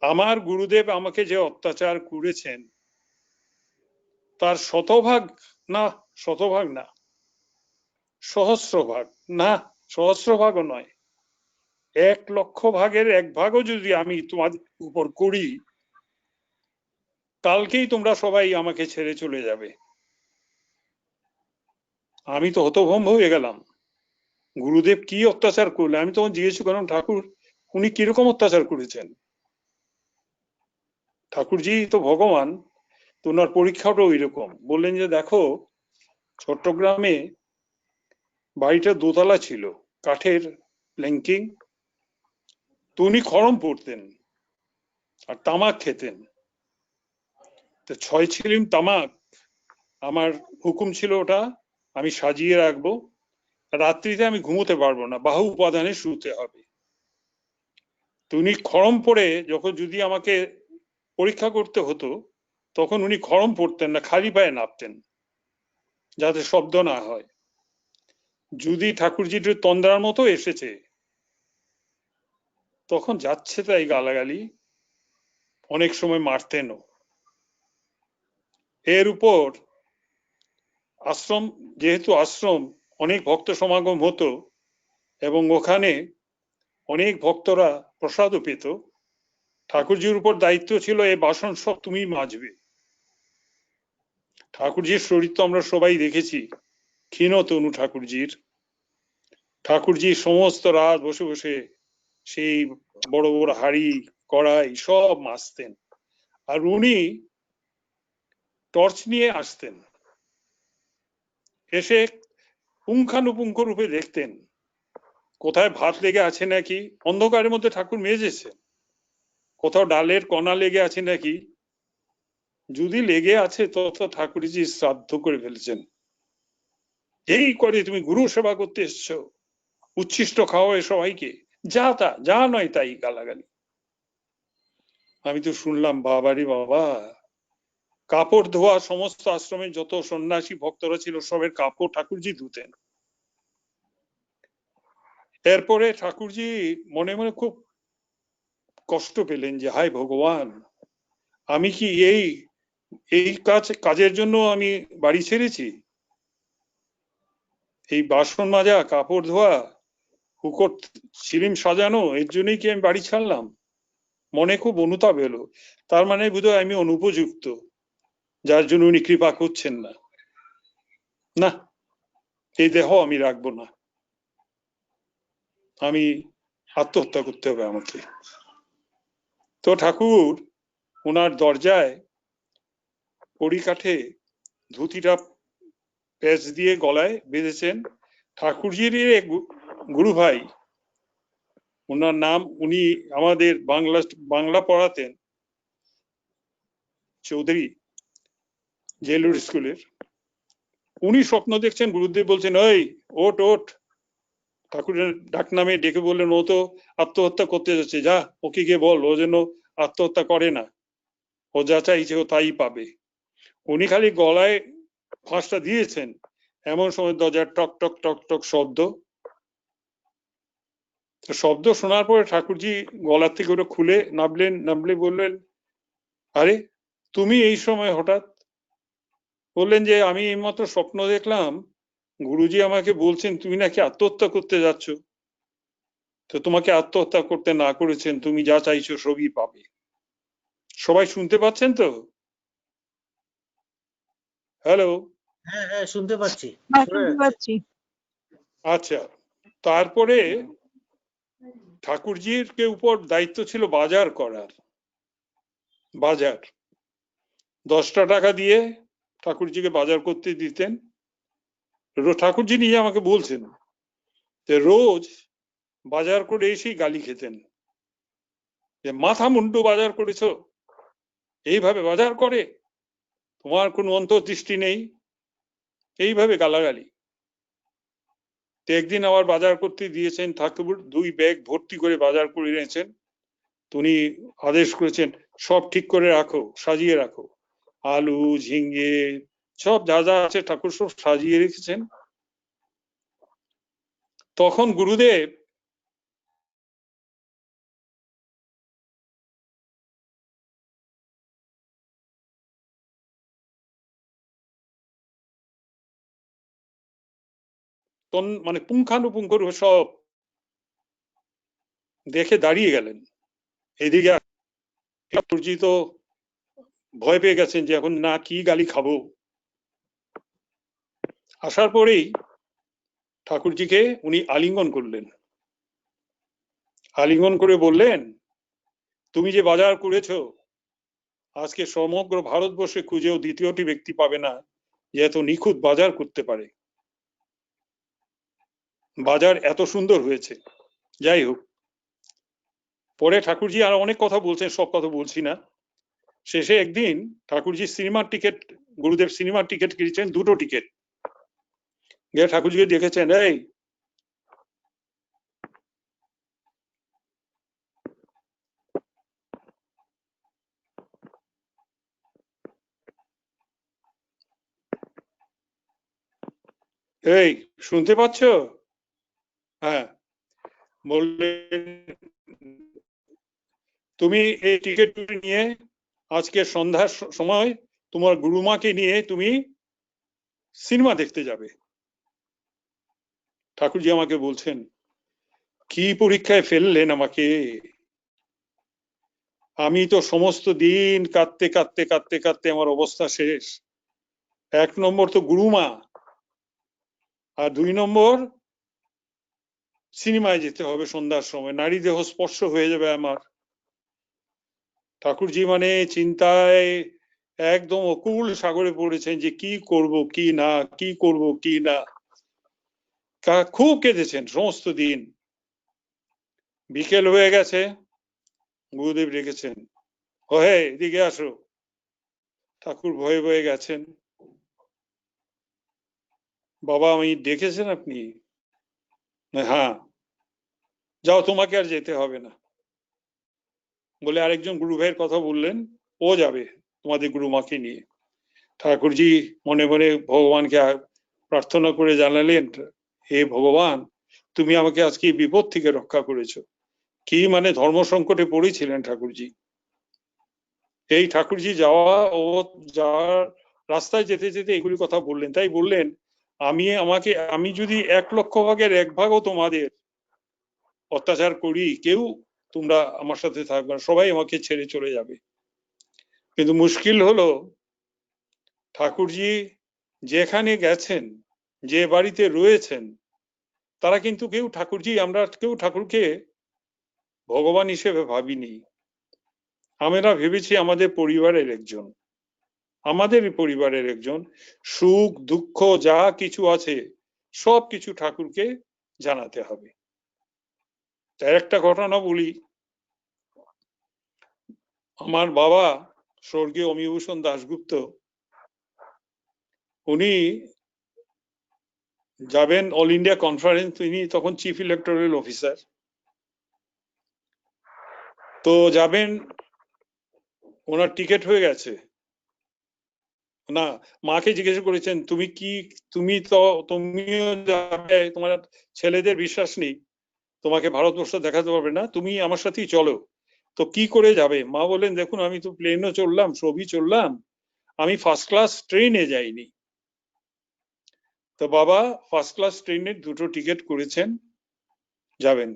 আমার গুরুদেব আমাকে যে অত্যাচার করেছেন তার শতভাগ না, সহস্রভাগও নয়, 1,00,000 ভাগের 1 ভাগও যদি আমি তোমাদের উপর করি, কালকেই তোমরা সবাই আমাকে ছেড়ে চলে যাবে। আমি তো হতভম্ব হয়ে গেলাম, গুরুদেব কি অত্যাচার করলেন? আমি তখন জিজ্ঞেস করলাম, ঠাকুর উনি কিরকম অত্যাচার করেছেন? ঠাকুরজি তো ভগবান, তো ওনার পরীক্ষাটাও এরকম। বললেন যে দেখো, চট্টগ্রামে বাড়িটা দোতলা ছিল, কাঠের প্ল্যাঙ্কিং। তো উনি খড়ম পড়তেন আর তামাক খেতেন। তো 6 ছিলিম তামাক আমার হুকুম ছিল, ওটা আমি সাজিয়ে রাখবো, রাত্রিতে আমি ঘুমোতে পারবো না, বাহু উপাদানে শুতে হবে। তো উনি খড়ম পড়ে যখন যদি আমাকে পরীক্ষা করতে হতো, তখন উনি খড়ম পড়তেন না, খালি পায়ে নামতেন, যাতে শব্দ না হয়। যদি ঠাকুরজির তন্দ্রার মতো এসেছে, তখন যাচ্ছে তাই গালাগালি, অনেক সময় মারতেনও। এর উপর আশ্রম, যেহেতু আশ্রম, অনেক ভক্ত সমাগম হতো এবং ওখানে অনেক ভক্তরা প্রসাদও পেত। ঠাকুরজির উপর দায়িত্ব ছিল, এই বাসন সব তুমি মাজবে। ঠাকুরজির শরীর তো আমরা সবাই দেখেছি, ক্ষীণ তনু ঠাকুরজির। ঠাকুরজি সমস্ত রাত বসে বসে সেই বড় বড় হাড়ি কড়াই সব মাজতেন। আর উনি টর্চ নিয়ে আসতেন, এসে পুঙ্খানুপুঙ্খ রূপে দেখতেন কোথায় ভাত লেগে আছে নাকি, অন্ধকারের মধ্যে ঠাকুর মেজেছে, কোথাও ডালের কণা লেগে আছে নাকি। যদি লেগে আছে তো ঠাকুরজি শ্রাদ্ধ করে ফেলেছেন। এই করে তুমি গুরু সেবা করতে এসছো, উচ্ছিষ্ট খাওয়ায় সবাইকে, যা নয় তাই গালাগালি। আমি তো শুনলাম, বাবারে বাবা, কাপড় ধোয়া, সমস্ত আশ্রমে যত সন্ন্যাসী ভক্তরা ছিল সবের কাপড় ঠাকুরজি ধুতেন। এরপরে ঠাকুরজি মনে মনে খুব কষ্ট পেলেন যে হায় ভগবান, আমি কি এই কাজের জন্য আমি বাড়ি ছেড়েছি? এই বাসন মাজা, কাপড় ধোয়া, হুকট ছিলিম সাজানো, এর জন্যই কি আমি বাড়ি ছাড়লাম? মনে খুব অনুতাপ এলো। তার মানে বোধহয় আমি অনুপযুক্ত, যার জন্য উনি কৃপা করছেন না। না, এই দেহ আমি রাখবো না। আমি আত্মহত্যা করতে হবে আমাকে। তো ঠাকুর ওনার দরজায় কড়িকাঠে ধুতিটা প্যাচ দিয়ে গলায় বেঁধেছেন। ঠাকুরজির এক গুরু ভাই, ওনার নাম, উনি আমাদের বাংলা পড়াতেন, চৌধুরী জেলুর স্কুলের। উনি স্বপ্ন দেখছেন, গুরুদেব বলছেন ওই ওঠ ওঠ, ঠাকুরের ডাক নামে ডেকে বললেন ও তো আত্মহত্যা করতে যাচ্ছে, যা ওকে গিয়ে বল ও যেন আত্মহত্যা করে না, ও যা চাইছে ও তাই পাবে। উনি খালি গলায় ফাঁসটা দিয়েছেন, এমন সময় দরজার টক টক টক টক শব্দ। শব্দ শোনার পরে ঠাকুরজি গলার থেকে ওটা খুলে নামলে বললেন, আরে তুমি এই সময় হঠাৎ? বললেন যে আমি এইমাত্র স্বপ্ন দেখলাম, গুরুজি আমাকে বলছেন তুমি নাকি আত্মহত্যা করতে যাচ্ছ, তো তোমাকে আত্মহত্যা করতে না করেছেন, তুমি যা চাইছো সবই পাবে। সবাই শুনতে পাচ্ছেন তো? হ্যালো? হ্যাঁ হ্যাঁ, শুনতে পাচ্ছি। আচ্ছা, তারপরে ঠাকুরজির কে উপর দায়িত্ব ছিল বাজার করার। বাজার 10টা টাকা দিয়ে ঠাকুরজিকে বাজার করতে দিতেন। ঠাকুরজি নিজে আমাকে বলছেন যে রোজ বাজার করে এসেই গালি খেতেন, যে মাথা মুন্ডু বাজার করেছো, এইভাবে বাজার করে, তোমার কোনো অন্তর্দৃষ্টি নেই, এইভাবে গালাগালি। তো একদিন আবার বাজার করতে দিয়েছেন, ঠাকুর 2 ব্যাগ ভর্তি করে বাজার করে এনেছেন। উনি আদেশ করেছেন সব ঠিক করে রাখো, সাজিয়ে রাখো, আলু ঝিঙ্গে সব যা যা আছে ঠাকুর সব সাজিয়ে রেখেছেন। তখন গুরুদেব মানে পুঙ্খানুপুঙ্খ সব দেখে দাঁড়িয়ে গেলেন। এদিকে ঠাকুরজি তো ভয় পেয়ে গেছেন যে এখন না কি গালি খাবো। আসার পরেই ঠাকুরজিকে উনি আলিঙ্গন করলেন, আলিঙ্গন করে বললেন তুমি যে বাজার করেছো, আজকে সমগ্র ভারতবর্ষে খুঁজেও দ্বিতীয়টি ব্যক্তি পাবে না যে এত নিখুঁত বাজার করতে পারে। বাজার এত সুন্দর হয়েছে। যাই হোক, পরে ঠাকুরজি আর অনেক কথা বলছেন, সব কথা বলছি না। শেষে একদিন ঠাকুরজি সিনেমার টিকিট, গুরুদেব সিনেমার টিকিট কিনেছেন, 2টো টিকিট। গিয়ে ঠাকুরজিকে দেখেছেন, এই শুনতে পাচ্ছ? হ্যাঁ। বললেন তুমি এই টিকিট নিয়ে আজকে সন্ধ্যার সময় তোমার গুরুমাকে নিয়ে তুমি সিনেমা দেখতে যাবে। ঠাকুরজি আমাকে বলছেন কি পরীক্ষায় ফেললেন আমাকে, আমি তো সমস্ত দিন কাঁদতে কাঁদতে কাঁদতে কাঁদতে আমার অবস্থা শেষ। 1 নম্বর তো গুরুমা, আর 2 নম্বর সিনেমায় যেতে হবে সন্ধ্যার সময়, নারী দেহ স্পর্শ হয়ে যাবে আমার। ঠাকুরজি মানে চিন্তায় একদম অকুল সাগরে পড়েছেন যে কি করব কি না, কি করব কি না। খুব কেঁদেছেন সমস্ত দিন। বিকেল হয়ে গেছে, গুরুদেব রেখেছেন, হে এদিকে আসো। ঠাকুর ভয়ে ভয়ে গেছেন, বাবা আমি ডেকেছেন আপনি? হ্যাঁ, যাও তোমাকে আর যেতে হবে না। বলে আরেকজন গুরু ভাইয়ের কথা বললেন, ও যাবে তোমাদের গুরুমাকে নিয়ে। ঠাকুরজি মনে মনে ভগবানকে প্রার্থনা করে জানালেন, হে ভগবান তুমি আমাকে আজকে বিপদ থেকে রক্ষা করেছো। কি মানে ধর্ম সংকটে পড়েছিলেন ঠাকুরজি। এই ঠাকুরজি যাওয়ার রাস্তায় যেতে যেতে এগুলি কথা বললেন। তাই বললেন আমি যদি 1 লক্ষ ভাগের 1 ভাগও তোমাদের অত্যাচার করি, কেউ তোমরা আমার সাথে থাকবে না, সবাই আমাকে ছেড়ে চলে যাবে। কিন্তু মুশকিল হলো ঠাকুরজি যেখানে গেছেন, যে বাড়িতে রয়েছেন, তারা কিন্তু আমরা কেউ ঠাকুরকে ভগবান হিসেবে ভাবিনি। আমরা ভেবেছি আমাদের পরিবারের একজন, আমাদেরই পরিবারের একজন। সুখ দুঃখ যা কিছু আছে সব কিছু ঠাকুরকে জানাতে হবে। তার একটা ঘটনা বলি। আমার বাবা স্বর্গীয় অমিভূষণ দাশগুপ্ত, উনি যাবেন অল ইন্ডিয়া কনফারেন্স, তিনি তখন চিফ ইলেকটোরাল অফিসার। তো যাবেন, ওনার টিকিট হয়ে গেছে না, মাকে জিজ্ঞেস করেছেন তুমিও যাবে, তোমার ছেলেদের বিশ্বাস নেই, তোমাকে ভারতবর্ষ দেখাতে পারবে না, তুমি আমার সাথেই চলো। তো কি করে যাবে? মা বলেন, দেখুন আমি তো প্লেনও চললাম, সবই চললাম, আমি ফার্স্ট ক্লাস ট্রেনে যাইনি। তো বাবা ফার্স্ট ক্লাস ট্রেনের 2টো টিকিট করেছেন, যাবেন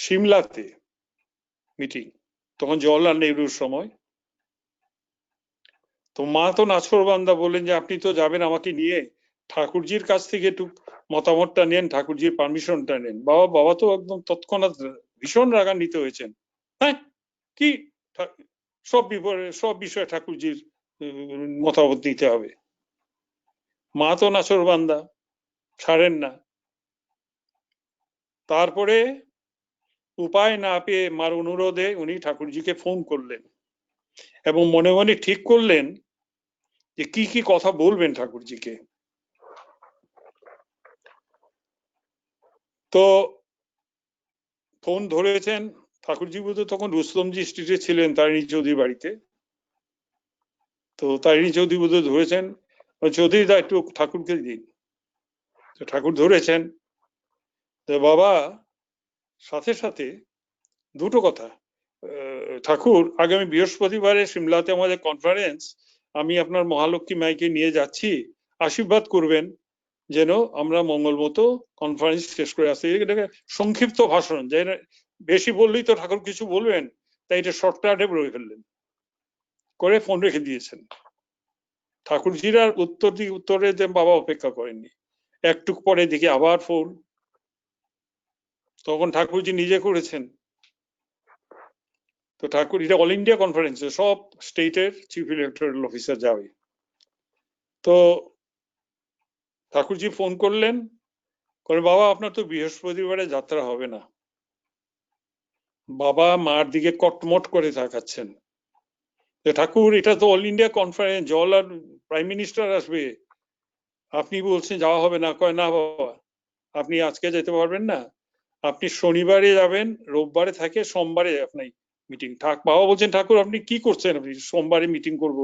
সিমলাতে মিটিং, তখন জওয়াহরলাল নেহরুর সময়। তো মা তো নাছোড়বান্দা, বললেন যে আপনি তো যাবেন আমাকে নিয়ে, ঠাকুরজির কাছ থেকে একটু মতামতটা নেন, ঠাকুরজির পারমিশনটা নেন। বাবা তো একদম তৎক্ষণাৎ ভীষণ রাগান্বিত হয়েছেন। হ্যাঁ, কি সব বিষয়ে ঠাকুরজির মতামত দিতে হবে? মা তো নাছোড়বান্দা, ছাড়েন না। তারপরে উপায় না পেয়ে মার অনুরোধে উনি ঠাকুরজিকে ফোন করলেন এবং মনে মনে ঠিক করলেন যে কি কি কথা বলবেন ঠাকুরজিকে। তো ফোন ধরেছেন, ঠাকুরজি বোধ তখন রুস্তমজি স্ট্রিটে ছিলেন তারিণী চৌধুরী বাড়িতে। তো তারিণী চৌধুরী বোধ ধরেছেন, চৌধুরী দা একটু ঠাকুরকে দিন। তো ঠাকুর ধরেছেন। তো বাবা সাথে সাথে 2টো কথা, ঠাকুর আগামী বৃহস্পতিবারে সিমলাতে আমাদের কনফারেন্স, আমি আপনার মহালক্ষ্মী মাইকে নিয়ে যাচ্ছি, আশীর্বাদ করবেন যেন আমরা মঙ্গল মতো কনফারেন্স শেষ করে আসতে। এটাকে সংক্ষিপ্ত ভাষণ, যে বেশি বললেই তো ঠাকুর কিছু বলবেন, তাই এটা শর্টকাটে বলে ফেললেন, করে ফোন রেখে দিয়েছেন। ঠাকুরজির আর উত্তরে যে বাবা অপেক্ষা করেননি, একটু পরে দেখি আবার ফোন, তখন ঠাকুরজি নিজে করেছেন। তো ঠাকুর, এটা অল ইন্ডিয়া কনফারেন্সে সব স্টেটের চিফ ইলেকটোরাল অফিসার যাবে। তো ঠাকুরজি ফোন করলেন, করে বাবা আপনার তো বৃহস্পতিবারে যাত্রা হবে না। বাবা মার দিকে কটমট করে তাকাচ্ছেন। ঠাকুর, এটা তো all India conference, Jawaharlal prime minister আসবে, আপনি বলছেন যাওয়া হবে না। কয় না বাবা, আপনি আজকে যেতে পারবেন না, আপনি শনিবারে যাবেন, রোববারে থাকে, সোমবারে আপনি মিটিং। বাবা বলছেন, ঠাকুর আপনি কি করছেন, আপনি সোমবারে মিটিং করব,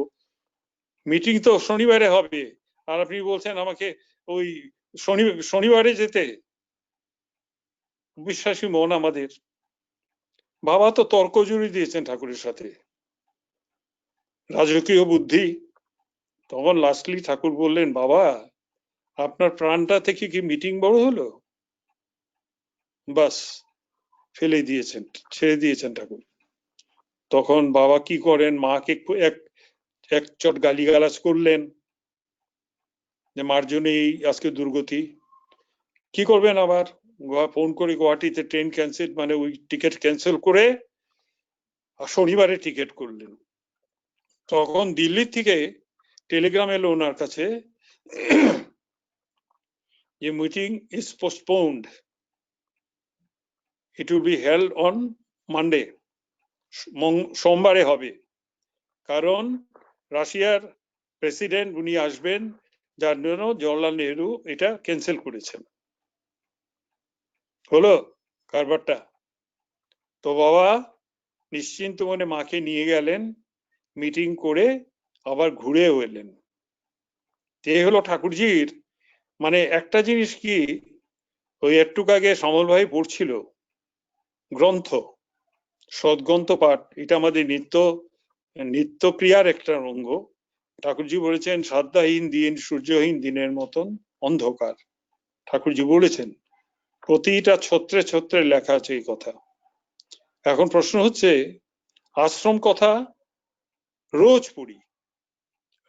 মিটিং তো শনিবারে হবে, আর আপনি বলছেন আমাকে ওই শনিবারে যেতে। বিশ্বাসী মন আমাদের। বাবা তো তর্ক জুড়ে দিয়েছেন ঠাকুরের সাথে, রাজকীয় বুদ্ধি। তখন লাস্টলি ঠাকুর বললেন, বাবা আপনার প্রাণটা থেকে কি মিটিং বড় হলো? বাস ফেলে দিয়েছেন, ছেড়ে দিয়েছেন ঠাকুর। তখন বাবা কি করেন, মাকে এক চট গালিগালাজ করলেন যে মার জন্যই আজকে দুর্গতি। কি করবেন, আবার ফোন করে গুয়াহাটিতে ট্রেন ক্যান্সেল, মানে ওই টিকিট ক্যান্সেল করে শনিবারে টিকিট করলেন। তখন দিল্লির থেকে টেলিগ্রাম এলো ওনার কাছে যে meeting is postponed, it will be held on Monday, সোমবারে হবে, কারণ রাশিয়ার প্রেসিডেন্ট উনি আসবেন, যার জন্য জওয়াহরলাল নেহরু এটা ক্যান্সেল করেছেন। হলো কারবারটা। তো বাবা নিশ্চিন্ত মনে মাকে নিয়ে গেলেন, মিটিং করে আবার ঘুরেও এলেন। এই হলো ঠাকুরজির, মানে একটা জিনিস কি, ওই একটু আগে সমল ভাই পড়ছিল গ্রন্থ, সদ্গ্রন্থ পাঠ, এটা আমাদের নিত্য ক্রিয়ার একটা অঙ্গ। ঠাকুরজি বলেছেন, শ্রদ্ধাহীন দিন সূর্যহীন দিনের মতন অন্ধকার। ঠাকুরজি বলেছেন, প্রতিটা ছত্রে ছত্রে লেখা আছে এই কথা। এখন প্রশ্ন হচ্ছে, আশ্রম কথা রোজ পড়ি,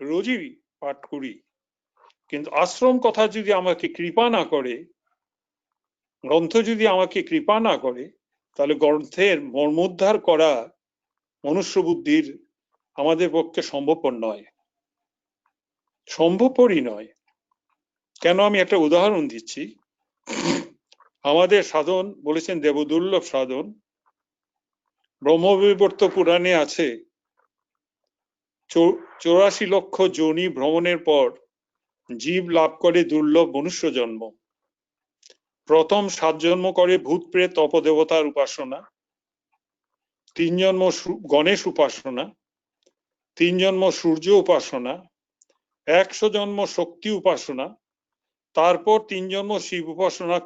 রোজই পাঠ করি, কিন্তু আশ্রম কথা যদি আমাকে কৃপা না করে, গ্রন্থ যদি আমাকে কৃপা না করে, তাহলে গ্রন্থের মর্মোদ্ধার করা মনুষ্য বুদ্ধির আমাদের পক্ষে সম্ভবপর নয়, সম্ভবপরই নয়। কেন, আমি একটা উদাহরণ দিচ্ছি। আমাদের সাধন বলেছেন দেবদুর্লভ সাধন, ব্রহ্মবিবর্ত পুরাণে আছে 84 লক্ষ যোনি ভ্রমণের পর জীব লাভ করে দুর্লভ মনুষ্য জন্ম। প্রথম 7 জন্ম করে ভূত প্রেত অপদেবতার উপাসনা, 3 জন্ম গণেশ উপাসনা, 3 জন্ম সূর্য উপাসনা, 100 জন্ম শক্তি উপাসনা, তারপর 3 জন্ম শিব উপাসনা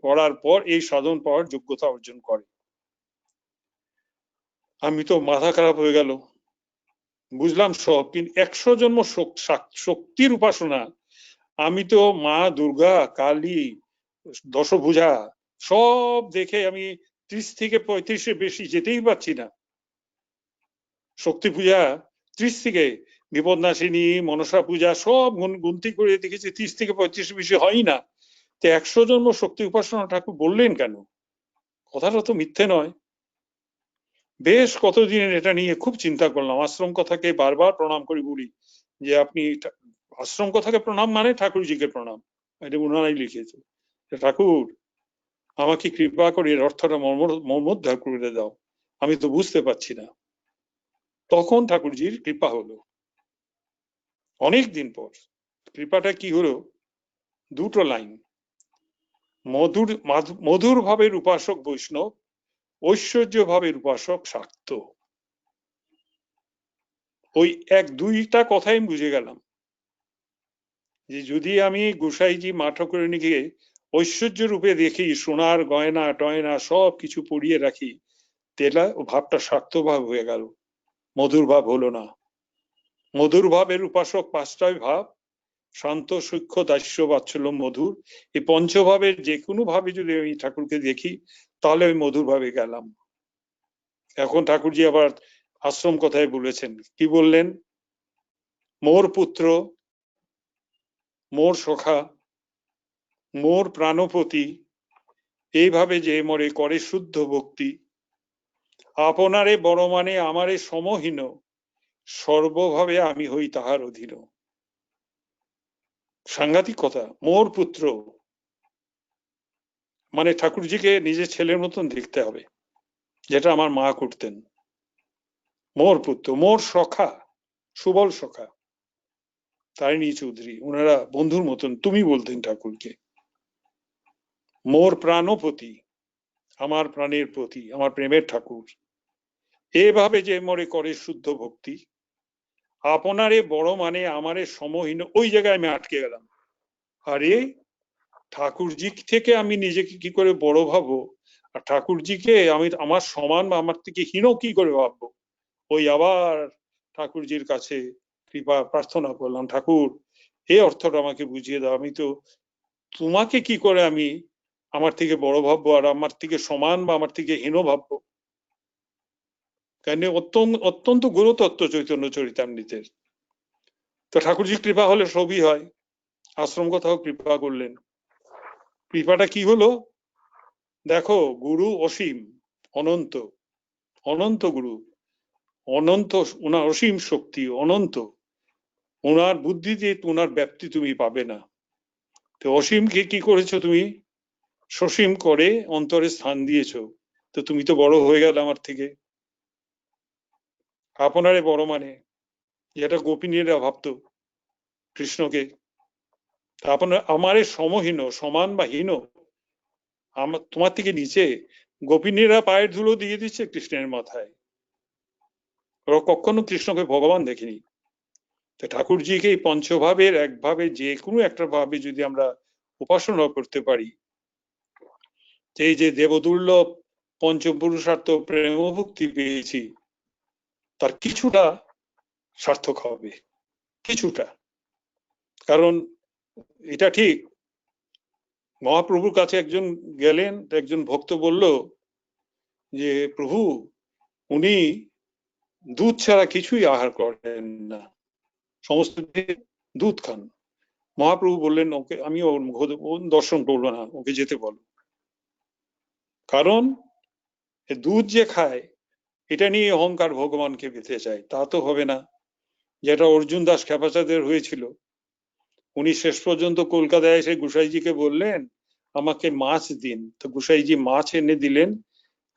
করার পর এই সাধন পাওয়ার যোগ্যতা অর্জন করে। আমি তো মাথা খারাপ হয়ে গেল, বুঝলাম সব, কিন্তু 100 জন্ম শক্তির উপাসনা, আমি তো মা দুর্গা, কালী, দশভুজা সব দেখে আমি 30 থেকে 35 বেশি যেতেই পারছি না। শক্তি পূজা 30 থেকে, বিপদনাশিনী, মনসা পূজা সব গুনতি করে দেখেছি 30 থেকে 35 বেশি হয়ই না। তো 100 জন্ম শক্তি উপাসনা ঠাকুর বললেন কেন? কথাটা তো মিথ্যে নয়। বেশ কতদিন এটা নিয়ে খুব চিন্তা করলাম। আশ্রম কথাকে বারবার প্রণাম করে বলি যে আপনি আশ্রম কথাকে প্রণাম মানে ঠাকুরজিকে প্রণাম, এটা উনারাই লিখেছে। ঠাকুর আমাকে কৃপা করে এর অর্থটা মর্মোদ্ধার করে দাও, আমি তো বুঝতে পারছি না। তখন ঠাকুরজির কৃপা হলো। অনেক দিন পর কৃপাটা কি হলো? 2টো লাইন। মধুর ভাবের উপাসক বৈষ্ণব, ঐশ্বর্য ভাবের উপাসক শাক্ত। ওই 1-2টা কথাই আমি বুঝে গেলাম যে যদি আমি গোসাইজি মা ঠাকুরানীকে ঐশ্বর্য রূপে দেখি, সোনার গয়না টয়না সব কিছু পরিয়ে রাখি, তেলা ও ভাবটা শাক্ত ভাব হয়ে গেল, মধুর ভাব হলো না। মধুর ভাবের উপাসক 5টাই ভাব, শান্ত, সূক্ষ্ম, দাস্য, বাৎসল্য, মধুর। এই পঞ্চভাবের যে কোনো ভাবে যদি আমি ঠাকুরকে দেখি তাহলে আমি মধুর ভাবে গেলাম। এখন ঠাকুরজি আবার আশ্রম কথায় বলেছেন, কি বললেন? মোর পুত্র, মোর সখা, মোর প্রাণপতি, এইভাবে যে মরে করে শুদ্ধ ভক্তি, আপনারে বড় মানে আমারে সমহীন, সর্বভাবে আমি হই তাহার অধীন। সাংঘাতিক কথা। মোর পুত্র মানে ঠাকুরজিকে নিজের ছেলের মতন দেখতে হবে, যেটা আমার মা করতেন। মোর পুত্র, মোর সখা, সুবল সখা, তারিণী চৌধুরী, ওনারা বন্ধুর মতন তুমি বলতেন ঠাকুরকে। মোর প্রাণপতি, আমার প্রাণের প্রতি, আমার প্রেমের ঠাকুর, এভাবে যে মরে করে শুদ্ধ ভক্তি, আপনারে বড় মানে আমারে সমহীন। ওই জায়গায় আমি আটকে গেলাম। আরে ঠাকুরজি থেকে আমি নিজেকে কি করে বড় ভাববো, আর ঠাকুরজিকে আমি আমার সমান বা আমার থেকে হীন কি করে ভাববো? ওই আবার ঠাকুরজির কাছে কৃপা প্রার্থনা করলাম, ঠাকুর এই অর্থটা আমাকে বুঝিয়ে দাও। আমি তো তোমাকে কি করে আমি আমার থেকে বড় ভাববো আর আমার থেকে সমান বা আমার থেকে হীন ভাববো? কেন, অত্যন্ত গুরুতত্ত্ব চৈতন্য চরিতামৃতের। তো ঠাকুরজি কৃপা হলে সবই হয়। আশ্রম কথাও কৃপা করলেন। কৃপাটা কি হলো? দেখো, গুরু অসীম, অনন্ত, অনন্ত গুরু, অনন্ত, ওনার অসীম শক্তি, অনন্ত, ওনার বুদ্ধি দিয়ে ওনার ব্যাপ্তি তুমি পাবে না। তো অসীমকে কি করেছো তুমি? সসীম করে অন্তরে স্থান দিয়েছো। তো তুমি তো বড় হয়ে গেল আমার থেকে। আপনারে বড় মানে, যেটা গোপিনীরা ভাবতো কৃষ্ণকে, আপনার আমারে সমহীন, সমান বা হীন, তোমার থেকে নিচে। গোপিনীরা পায়ের ধুলো দিয়ে দিচ্ছে কৃষ্ণের মাথায়, ওরা কখনো কৃষ্ণকে ভগবান দেখেনি। তো ঠাকুরজিকে এই পঞ্চভাবের একভাবে যে কোনো একটা ভাবে যদি আমরা উপাসনা করতে পারি, এই যে দেবদুর্লভ পঞ্চপুরুষার্থ প্রেম ভক্তি পেয়েছি, তার কিছুটা সার্থক হবে, কিছুটা। কারণ এটা ঠিক, মহাপ্রভুর কাছে একজন গেলেন, একজন ভক্ত বলল যে প্রভু উনি দুধ ছাড়া কিছুই আহার করেন না, সমস্ত দুধ খান। মহাপ্রভু বললেন ওকে আমি দর্শন করবো না, ওকে যেতে বলো। কারণ দুধ যে খায় এটা নিয়ে অহংকার ভগবানকে পেতে চায়, তা তো হবে না। যেটা অর্জুন দাস খেপাচাঁদের হয়েছিল, উনি শেষ পর্যন্ত কলকাতায় এসে গুসাইজিকে বললেন আমাকে মাছ দিন, তো গুসাইজি মাছ এনে দিলেন।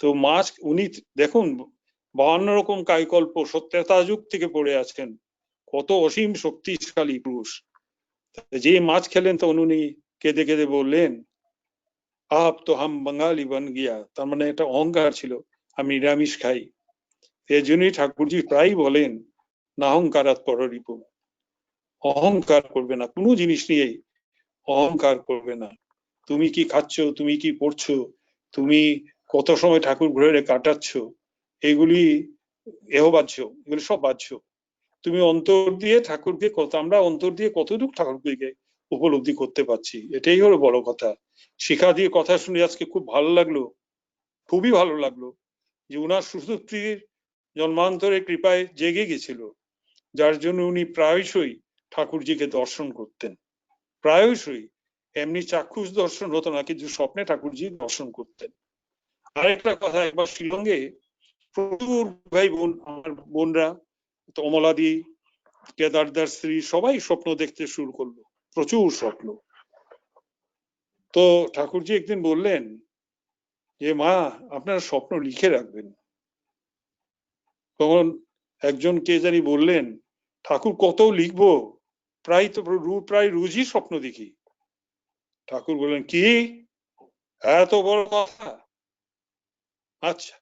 তো মাছ উনি দেখুন 52 রকম কায়কল্প সত্যতা যুগ থেকে পড়ে আছেন, কত অসীম শক্তিশালী পুরুষ। যে মাছ খেলেন তখন উনি কেঁদে কেঁদে বললেন আপ তো হাম বাঙালি বন গিয়া, তার মানে একটা অহংকার ছিল, আমি নিরামিষ খাই। এই জন্যই ঠাকুরজি প্রায় বলেন না অহংকারাৎ পররিপু, অহংকার করবে না, কোনো জিনিস নিয়ে অহংকার করবে না। তুমি কি খাচ্ছ, তুমি কি পড়ছো, তুমি কত সময় ঠাকুর ঘুরে কাটাচ্ছ, এগুলি বাহ্য, এগুলি সব বাহ্য। তুমি অন্তর দিয়ে ঠাকুরকে আমরা অন্তর দিয়ে কতটুকু ঠাকুরকে উপলব্ধি করতে পারছি, এটাই হলো বড় কথা। শিখা দিয়ে কথা শুনে আজকে খুব ভালো লাগলো, খুবই ভালো লাগলো যে উনার সুসুপ্তির জন্মান্তরে কৃপায় জেগে গেছিল, যার জন্য উনি প্রায়শই ঠাকুরজিকে দর্শন করতেন, প্রায়শই। এমনি চাক্ষুষ দর্শন হতো না, কিন্তু স্বপ্নে ঠাকুরজি দর্শন করতেন। আরেকটা কথা, একবার শিলংয়ে প্রচুর ভাই বোন, আমার বোনরা অমলাদি, কেদারদার স্ত্রী সবাই স্বপ্ন দেখতে শুরু করলো, প্রচুর স্বপ্ন। তো ঠাকুরজি একদিন বললেন যে মা আপনারা স্বপ্ন লিখে রাখবেন। তখন একজন কে জানি বললেন ঠাকুর কত লিখবো, প্রায় রোজই স্বপ্ন দেখি। ঠাকুর বললেন কি এত বড় কথা, আচ্ছা।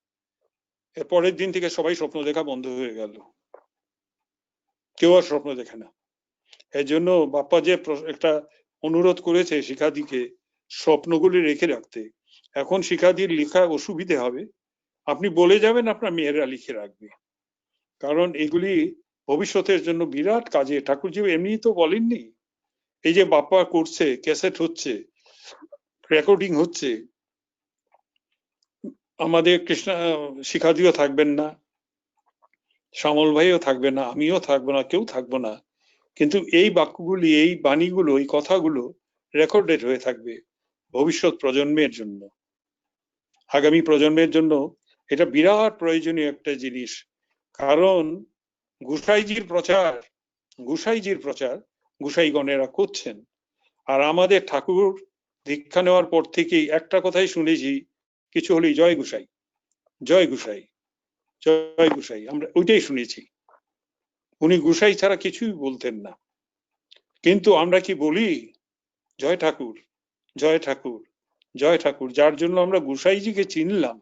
এর পরের দিন থেকে সবাই স্বপ্ন দেখা বন্ধ হয়ে গেল, কেউ আর স্বপ্ন দেখে না। এই জন্য বাপ্পা যে একটা অনুরোধ করেছে শিখাদিকে স্বপ্নগুলি রেখে রাখতে, এখন শিখাদির লেখা অসুবিধে হবে, আপনি বলে যাবেন আপনার মেয়েরা লিখে রাখবে, কারণ এগুলি ভবিষ্যতের জন্য বিরাট কাজে। ঠাকুরজি এমনি তো বলেননি, এই যে বাপ্পা করছে, ক্যাসেট হচ্ছে, রেকর্ডিং হচ্ছে, আমাদের কৃষ্ণা শিখাদিও থাকবেন না, শ্যামল ভাইও থাকবে না, আমিও থাকবো না, কেউ থাকবো না, কিন্তু এই বাক্যগুলি, এই বাণীগুলো, এই কথাগুলো রেকর্ডেড হয়ে থাকবে ভবিষ্যৎ প্রজন্মের জন্য, আগামী প্রজন্মের জন্য। এটা বিরাট প্রয়োজনীয় একটা জিনিস, কারণ গুসাইজির প্রচার গুসাইগণেরা করছেন। আর আমাদের ঠাকুর দীক্ষা নেওয়ার পর থেকেই একটা কথাই শুনেছি, কিছু হলেই জয় গুসাই, জয় গুসাই, জয় গুসাই, আমরা ওইটাই শুনেছি। উনি গুসাই ছাড়া কিছুই বলতেন না, কিন্তু আমরা কি বলি জয় ঠাকুর, জয় ঠাকুর, জয় ঠাকুর। যার জন্য আমরা গুসাইজিকে চিনলাম,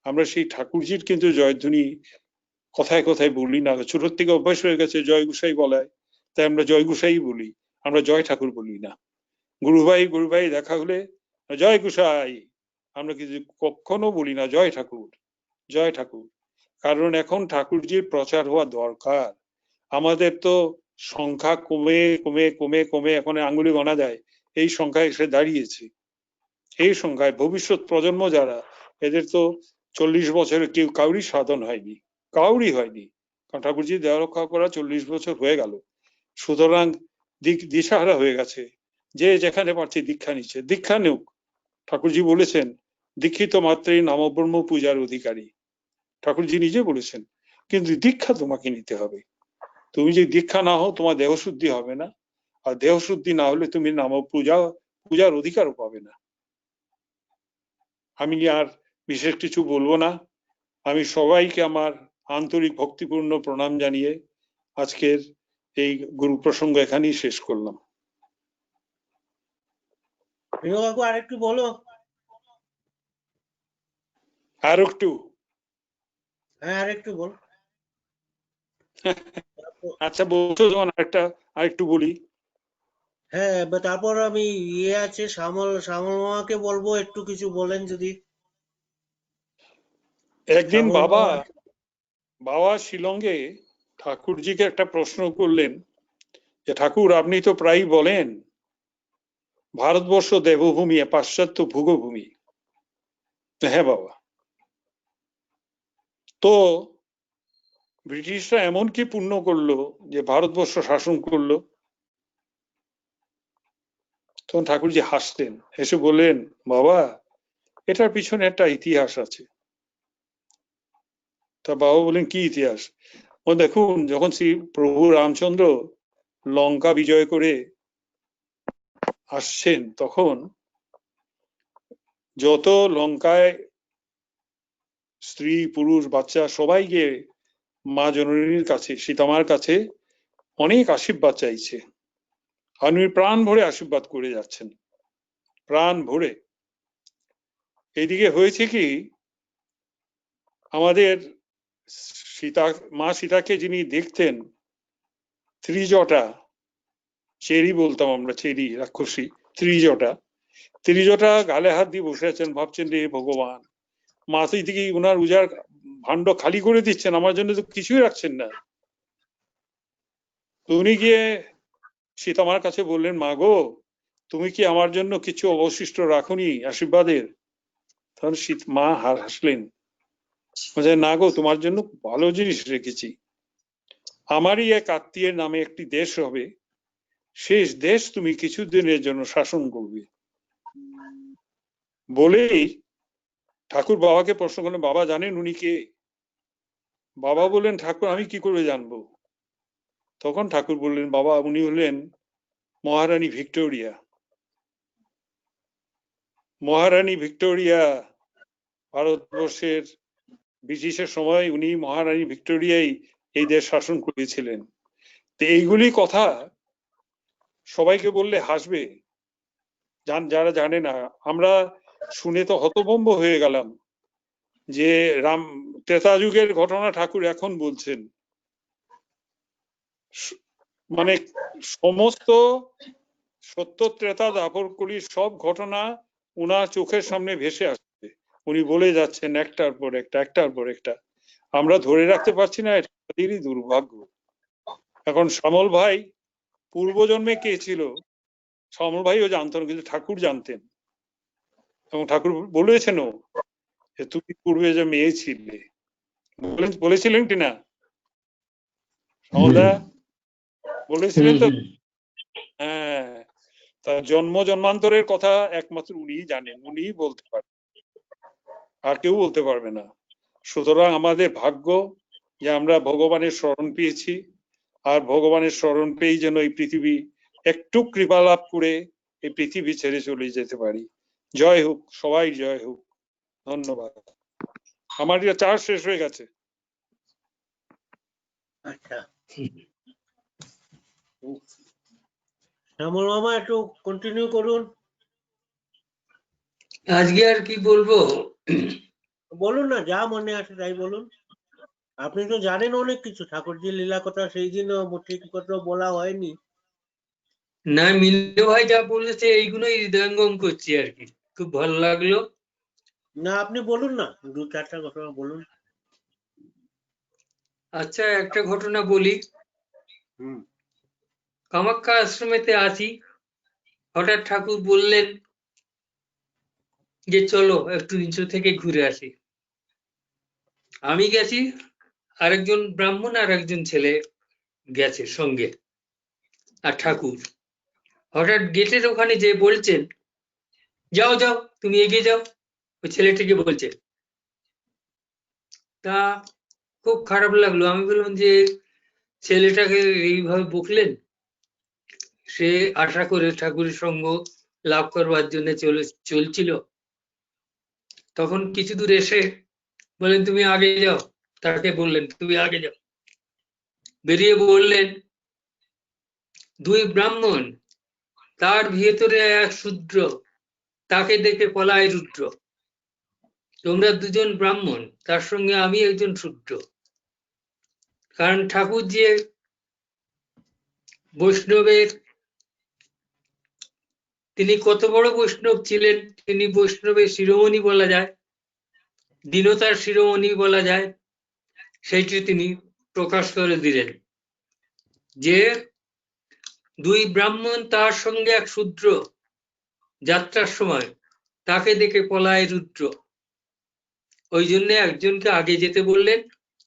আমরা সেই ঠাকুরজির কিন্তু জয়ধ্বনি কথায় কথায় বলি না, ছোট থেকে অভ্যাস হয়ে গেছে জয় গুসাই বলায়, তাই আমরা জয় গুসাই বলি, আমরা জয় ঠাকুর বলি না। গুরু ভাই দেখা হলে জয় গুসাই, আমরা কিন্তু কখনো বলি না জয় ঠাকুর, জয় ঠাকুর। কারণ এখন ঠাকুরজির প্রচার হওয়া দরকার। আমাদের তো সংখ্যা কমে কমে কমে কমে এখন আঙ্গুলি গোনা যায়, এই সংখ্যায় এসে দাঁড়িয়েছে। এই সংখ্যায় ভবিষ্যৎ প্রজন্ম যারা, এদের তো 40 বছরে কেউ কাউরি সাধন হয়নি, কাউরি হয়নি, কারণ ঠাকুরজি দেওয়া রক্ষা করা 40 বছর হয়ে গেল। সুতরাং দিশাহারা হয়ে গেছে, যে যেখানে পারছে দীক্ষা নিচ্ছে, দীক্ষা নেউক। ঠাকুরজি বলেছেন দীক্ষিত মাত্রই নামব্রহ্ম পূজার অধিকারী, ঠাকুরজি নিজে বলেছেন, কিন্তু দীক্ষা তোমাকে নিতে হবে। তুমি যদি দীক্ষা না হও তোমার দেহ শুদ্ধি হবে না, আর দেহ শুদ্ধি না হলে তুমি পূজার অধিকারও পাবে না। আমি আর বিশেষ কিছু বলবো না, আমি সবাইকে আমার আন্তরিক ভক্তিপূর্ণ প্রণাম জানিয়ে আজকের এই গুরু প্রসঙ্গ এখানেই শেষ করলাম। আরেকটু বলো। আর একটু, হ্যাঁ আরেকটু বল। আচ্ছা বলছো যখন আরেকটু বলি। হ্যাঁ তারপর আমি আছে শ্যামল মামাকে বলবো একটু কিছু বলেন যদি। একদিন শ্যামল বাবা মামা শিলংয়ে ঠাকুরজিকে একটা প্রশ্ন করলেন যে ঠাকুর আপনি তো প্রায় বলেন ভারতবর্ষ দেবভূমি, পাশ্চাত্য ভূগভূমি। হ্যাঁ বাবা, তো ব্রিটিশরা এমন কি পুণ্য করলো যে ভারতবর্ষ শাসন করলো? তখন ঠাকুরজি হাসতেন, হেসে বললেন বাবা এটার পিছনে একটা ইতিহাস আছে। তা বাবা বলেন কি ইতিহাস? ও দেখুন, যখন শ্রী প্রভু রামচন্দ্র লঙ্কা বিজয় করে আসছেন, তখন যত লঙ্কায় স্ত্রী পুরুষ বাচ্চা সবাই গিয়ে মা জননীর কাছে, সীতামার কাছে অনেক আশীর্বাদ চাইছে। আর উনি প্রাণ ভরে আশীর্বাদ করে যাচ্ছেন, প্রাণ ভরে। এইদিকে হয়েছে কি, আমাদের সীতা, মা সীতাকে যিনি দেখতেন, ত্রিজটা, চেরি বলতাম আমরা, চেরি রাক্ষসী, ত্রিজটা গালে হাত দিয়ে বসে আছেন, ভাবছেন রে ভগবান, মা তো এদিকে উনার উজার ভাণ্ড খালি করে দিচ্ছেন, আমার জন্য তো কিছুই রাখছেন না। তো উনি গিয়ে সীতামার কাছে বললেন, মা গো, তুমি কি আমার জন্য কিছু অবশিষ্ট রাখুনি আশীর্বাদের? তখন মা হাসলেন, বলছেন, না গো, তোমার জন্য ভালো জিনিস রেখেছি। আমারই এক আত্মীয়ের নামে একটি দেশ হবে, শেষ দেশ তুমি কিছুদিনের জন্য শাসন করবে। বলেই ঠাকুর বাবাকে প্রশ্ন করলেন, বাবা জানেন উনি কে? বাবা বললেন, ঠাকুর আমি কি করে জানবো? তখন ঠাকুর বললেন, বাবা উনি হলেন মহারানী ভিক্টোরিয়া। মহারানী ভিক্টোরিয়া ভারতবর্ষের ব্রিটিশের সময় উনি মহারানী ভিক্টোরিয়াই এই দেশ শাসন করেছিলেন। তো এইগুলি কথা সবাইকে বললে হাসবে, যারা জানে না। আমরা শুনে তো হতভম্ব হয়ে গেলাম যে রাম ত্রেতা যুগের ঘটনা ঠাকুর এখন বলছেন। মানে সমস্ত সত্য ত্রেতা দাপর কলির সব ঘটনা উনার চোখের সামনে ভেসে আসছে, উনি বলে যাচ্ছেন একটার পর একটা, একটার পর একটা। আমরা ধরে রাখতে পারছি না, এটাই দুর্ভাগ্য। এখন শ্যামল ভাই পূর্বজন্মে কে ছিল শ্যামল ভাইও জানতেন, কিন্তু ঠাকুর জানতেন, এবং ঠাকুর বলেছেনও যে তুমি পূর্বে যে মেয়ে ছিলে, বলেছিলেন কিনা শ্যামলদা? বলেছিলেন তো। হ্যাঁ, তার জন্ম জন্মান্তরের কথা একমাত্র উনিই জানেন, উনিই বলতে পারেন, আর কেউ বলতে পারবে না। সুতরাং আমাদের ভাগ্য যে আমরা ভগবানের শরণ পেয়েছি, আর ভগবানের শরণ পেয়েই যেন এই পৃথিবী একটু কৃপা লাভ করে এই পৃথিবী ছেড়ে চলে যেতে পারি। জয় হোক, সবাই জয় হোক। ধন্যবাদ। আমার চার্জ শেষ হয়ে গেছে। আচ্ছা, শ্যামল মামা একটু কন্টিনিউ করুন। আজকে আর কি বলবো, বলুন না, যা মনে আছে তাই বলুন। আপনি তো জানেন অনেক কিছু, ঠাকুরজির লীলা কথা সেই দিন ঠিক কথা বলা হয়নি। না মিল্লু ভাই যা বলেছে এইগুলোই হৃদয়ঙ্গম করছি আর কি, খুব ভালো লাগলো। না আপনি বলুন না, দু চারটা ঘটনা বলুন। আচ্ছা, একটা ঘটনা বলি। কামাখ্যা আশ্রমেতে আছি, হঠাৎ ঠাকুর বললেন যে চলো একটু নিচু থেকে ঘুরে আসি। আমি গেছি, আরেকজন ব্রাহ্মণ আর একজন ছেলে গেছে সঙ্গে, আর ঠাকুর হঠাৎ গেটের ওখানে যে বলছেন, যাও যাও তুমি এগিয়ে যাও, ওই ছেলেটিকে বলছে। তা খুব খারাপ লাগলো। আমি বললাম যে ছেলেটাকে এইভাবে বকলেন, সে আশা করে ঠাকুরের সঙ্গ লাভ করবার জন্য চলছিল। তখন কিছু দূর এসে বলেন, তুমি আগে যাও। তাকে বললেন তুমি আগে যাও। বেরিয়ে বললেন, দুই ব্রাহ্মণ, তার ভিতরে এক শূদ্র, তাকে দেখে পলায় রুদ্র। তোমরা দুজন ব্রাহ্মণ, তার সঙ্গে আমি একজন শূদ্র। কারণ ঠাকুর যে বৈষ্ণবের, তিনি কত বড় বৈষ্ণব ছিলেন, তিনি বৈষ্ণবের শিরোমণি বলা যায়, দীনতার শিরোমণি বলা যায়, সেইটি তিনি প্রকাশ করে দিলেন যে দুই ব্রাহ্মণ তার সঙ্গে এক শূদ্র, যাত্রার সময় তাকে দেখে পলায় রুদ্র। ওই জন্য একজনকে আগে যেতে বললেন,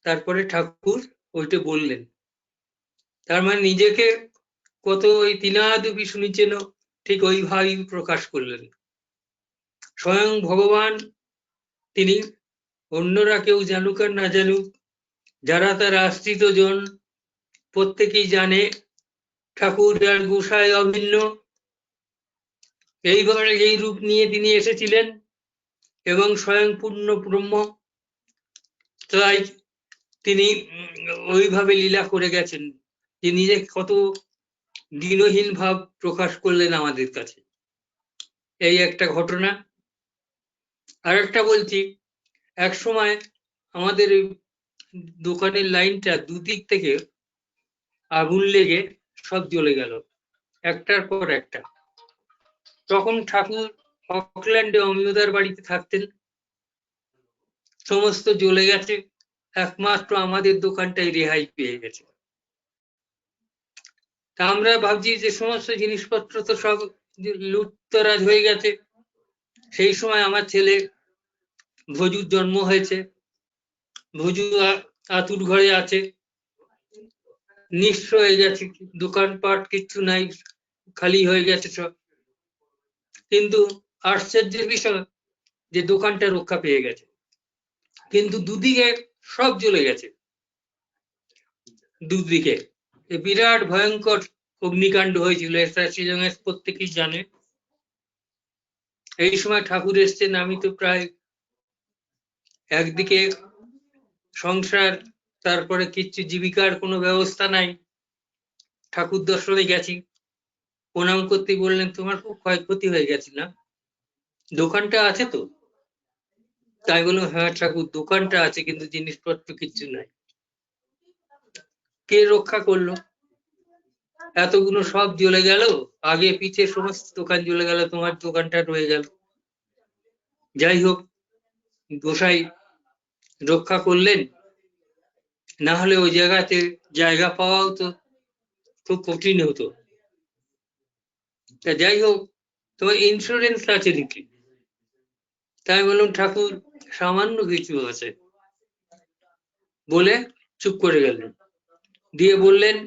তারপরে ঠাকুর ওইটা বললেন। তার মানে নিজেকে কত ওই তিনাদুপি শুনেছেন, ঠিক ওইভাবেই প্রকাশ করলেন। স্বয়ং ভগবান তিনি অন্যরা কেউ জানুক আর না জানুক, যারা তার আশ্রিত জন প্রত্যেকেই জানে ঠাকুর আর গোসাই অভিন্ন। এইভাবে এই রূপ নিয়ে তিনি এসেছিলেন এবং স্বয়ং পূর্ণ ব্রহ্ম, তাই তিনি ওইভাবে লীলা করে গেছেন যে নিজে কত দীনহীন ভাব প্রকাশ করলেন আমাদের কাছে। এই একটা ঘটনা। আর একটা বলছি, এক সময় আমাদের দোকানের লাইনটা দুদিক থেকে আগুন লেগে সব জ্বলে গেল, একটার পর একটা। তখন ঠাকুর অকল্যান্ডে অমিয়দার বাড়িতে থাকতেন। সমস্ত জ্বলে গেছে, একমাত্র আমাদের দোকানটাই রেহাই পেয়ে গেছে। তা আমরা ভাবছি যে সমস্ত জিনিসপত্র তো সব লুটতরাজ হয়ে গেছে। সেই সময় আমার ছেলে ভজুর জন্ম হয়েছে। ভজু আতুর ঘরে আছে, নিঃস্ব হয়ে গেছে, দোকানপাট কিচ্ছু নাই, খালি হয়ে গেছে সব। কিন্তু আশ্চর্যের বিষয় যে দোকানটা রক্ষা পেয়ে গেছে, কিন্তু দুদিকে সব জ্বলে গেছে। দুদিকে বিরাট ভয়ঙ্কর অগ্নিকাণ্ড হয়েছিল, এটা শিলংয়ের প্রত্যেকেই জানে। এই সময় ঠাকুর এসছেন, আমি তো প্রায় একদিকে সংসার, তারপরে কিচ্ছু জীবিকার কোনো ব্যবস্থা নাই। ঠাকুর দর্শনে গেছি, প্রণাম করতে বললেন তোমার খুব ক্ষয়ক্ষতি হয়ে গেছে না, দোকানটা আছে তো? তাই বললাম হ্যাঁ ঠাকুর, দোকানটা আছে কিন্তু জিনিসপত্র কিচ্ছু নাই। কে রক্ষা করলো? এতগুলো সব জ্বলে গেল, আগে পিছে সমস্ত দোকান জ্বলে গেল, তোমার দোকানটা রয়ে গেল। যাই হোক, গোসাই রক্ষা করলেন, না হলে ওই জায়গাতে জায়গা পাওয়াও তো খুব কঠিন হতো। তা যাই হোক, তোমার ইন্স্যুরেন্স আছে নাকি? তাই বললাম ঠাকুর সামান্য কিছু আছে, বলে চুপ করে গেলেন। দিয়ে বললেন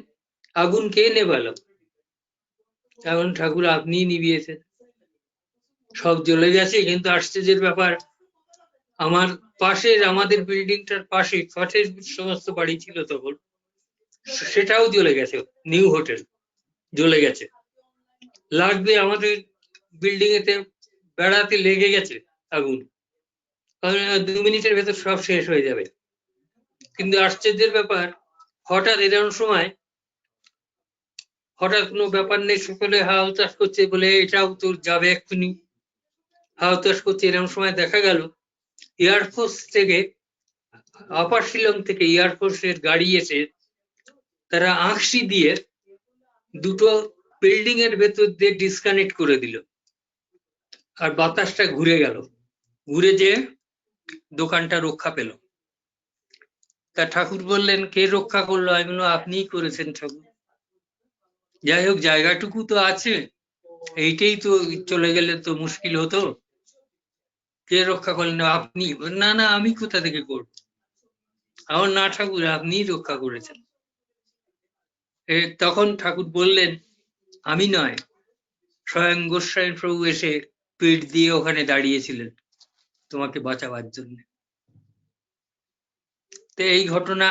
আগুন কে নেভালো? এখন ঠাকুর আপনিই নিভিয়েছেন, সব জ্বলে গেছে। কিন্তু আশ্চর্যের ব্যাপার, আমার পাশের, আমাদের বিল্ডিংটার পাশে কাঠের সমস্ত বাড়ি ছিল তখন, সেটাও জ্বলে গেছে। নিউ হোটেল জ্বলে গেছে, লাগবে আমাদের বিল্ডিং এতে বেড়াতে লেগে গেছে আগুন, 2 মিনিটের ভেতর সব শেষ হয়ে যাবে। কিন্তু আশ্চর্যের ব্যাপার, হঠাৎ এরকম সময় হঠাৎ কোনো ব্যাপার নেই, সকলে হাওয়া উতাস করছে বলে এটাও তোর যাবে এক্ষুনি, হাওয়া উতাস করছে। এরকম সময় দেখা গেল এয়ারফোর্স থেকে, আপার শিলং থেকে এয়ারফোর্সের গাড়ি এসে তারা আঁকশি দিয়ে দুটো বিল্ডিং এর ভেতর দিয়ে ডিসকানেক্ট করে দিল, আর বাতাসটা ঘুরে গেল, ঘুরে যে দোকানটা রক্ষা পেল। তা ঠাকুর বললেন কে রক্ষা করলো? আমি বললাম আপনিই করেছেন ঠাকুর। যাই হোক, জায়গাটুকু তো আছে, এইটাই তো চলে গেলে তো মুশকিল হতো। কে রক্ষা করলেন? আপনি। না না, আমি কোথা থেকে করব? আমার না ঠাকুর, আপনিই রক্ষা করেছেন। তখন ঠাকুর বললেন আমি নয়, স্বয়ং গোস্বামী প্রভু এসে পিঠ দিয়ে ওখানে দাঁড়িয়েছিলেন তোমাকে বাঁচাবার জন্য। তো এই ঘটনা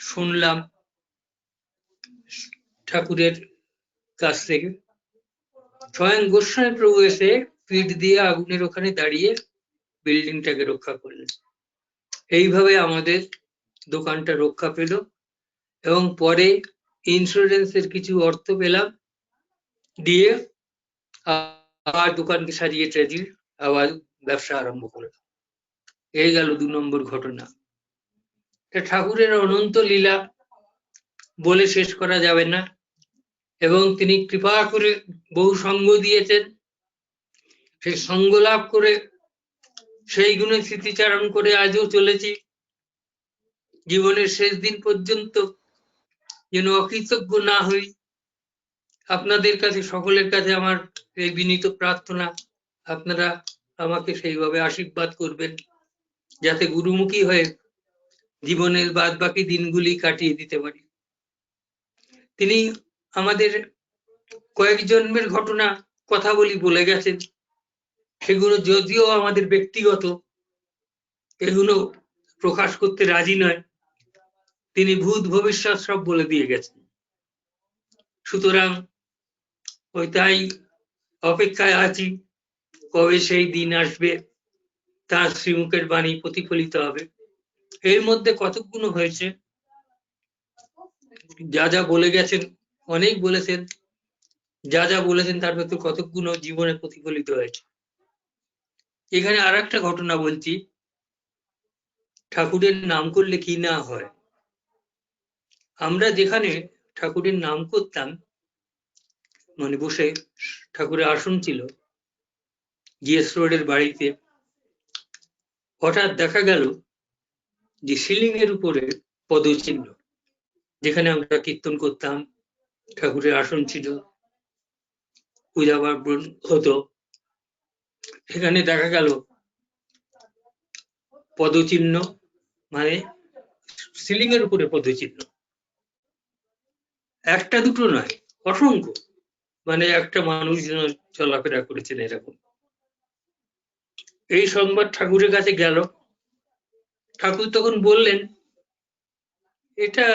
শুনলাম ঠাকুরের কাছ থেকে, স্বয়ং গোস্বামী প্রভু এসে পিঠ দিয়ে আগুনের ওখানে দাঁড়িয়ে বিল্ডিংটাকে রক্ষা করলেন। এইভাবে আমাদের দোকানটা রক্ষা পেল এবং পরে ইন্স্যুরেন্সের কিছু অর্থ পেলাম, দিয়ে আবার দোকানকে সাজিয়ে টাজিয়ে আবার ব্যবসা আরম্ভ করলাম। এই গেল 2 নম্বর ঘটনা। ঠাকুরের অনন্ত লীলা বলে শেষ করা যাবে না, এবং তিনি কৃপা করে বহু সঙ্গ দিয়েছেন। সেই সঙ্গ লাভ করে সেই গুণে স্মৃতিচারণ করে আজও চলেছি। জীবনের শেষ দিন পর্যন্ত যেন অকৃতজ্ঞ না হই। আপনাদের কাছে, সকলের কাছে আমার এই বিনীত প্রার্থনা, আপনারা আমাকে সেইভাবে আশীর্বাদ করবেন যাতে গুরুমুখী হয়ে জীবনের বাদ বাকি দিনগুলি কাটিয়ে দিতে পারি। তিনি আমাদের কয়েক জন্মের ঘটনা কথা বলে গেছেন, সেগুলো যদিও আমাদের ব্যক্তিগত, এগুলো প্রকাশ করতে রাজি নয়, তিনি ভূত ভবিষ্যৎ সব বলে দিয়ে গেছেন। সুতরাং ওই তাই অপেক্ষায় আছি কবে সেই দিন আসবে, তার শ্রীমুখের বাণী প্রতিফলিত হবে। এর মধ্যে কতকগুলো হয়েছে, যা যা বলে গেছেন, অনেক বলেছেন, যা যা বলেছেন তার ভেতর কতকগুলো জীবনে প্রতিফলিত হয়েছে। এখানে আর একটা ঘটনা বলছি, ঠাকুরের নাম করলে কি না হয়। আমরা যেখানে ঠাকুরের নাম করতাম, মানে বসে ঠাকুরের আসন ছিল জিএস রোডের বাড়িতে, হঠাৎ দেখা গেল যে সিলিং এর উপরে পদচিহ্ন, যেখানে আমরা কীর্তন করতাম, ঠাকুরের আসন ছিল, পূজা পার্বণ হতো, সেখানে দেখা গেল পদচিহ্ন, মানে সিলিং এর উপরে পদচিহ্ন, একটা দুটো নয়, অসংখ্য, মানে একটা মানুষ যেন চলাফেরা করেছেন এরকম। এই সংবাদ ঠাকুরের কাছে গেল। ঠাকুর তখন বললেন, এটা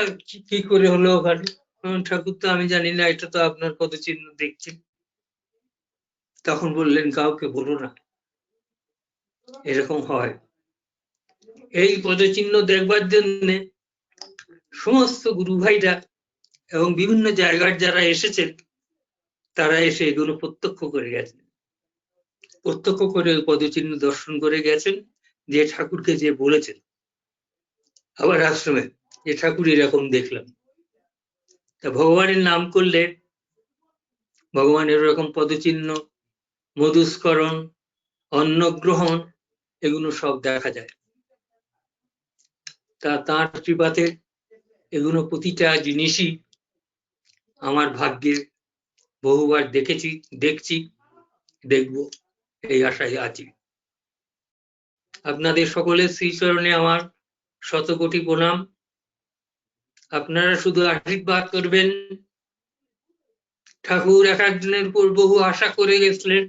কি করে হলো ওখানে? ঠাকুর, তো আমি জানি না, এটা তো আপনার পদচিহ্ন দেখছি। তখন বললেন, কাউকে বলো না, এরকম হয়। এই পদচিহ্ন দেখবার জন্য সমস্ত গুরু ভাইরা এবং বিভিন্ন জায়গার যারা এসেছেন, তারা এসে এগুলো প্রত্যক্ষ করে গেছেন, প্রত্যক্ষ করে পদচিহ্ন দর্শন করে গেছেন, যে ঠাকুরকে যে বলেছেন আবার আশ্রমে, যে ঠাকুর এরকম দেখলাম। তা ভগবানের নাম করলে ভগবানের এরকম পদচিহ্ন, মধুস্করণ, অন্নগ্রহণ, এগুলো সব দেখা যায়। তা তাঁর কৃপাতে এগুলো প্রতিটা জিনিসই আমার ভাগ্যে বহুবার দেখেছি, দেখছি, দেখব, এই আশায় আছি। আপনাদের সকলের শ্রীচরণে আমার শতকোটি প্রণাম। আপনারা শুধু আশীর্বাদ করবেন। ঠাকুর এক একজনের উপর বহু আশা করে গেছিলেন,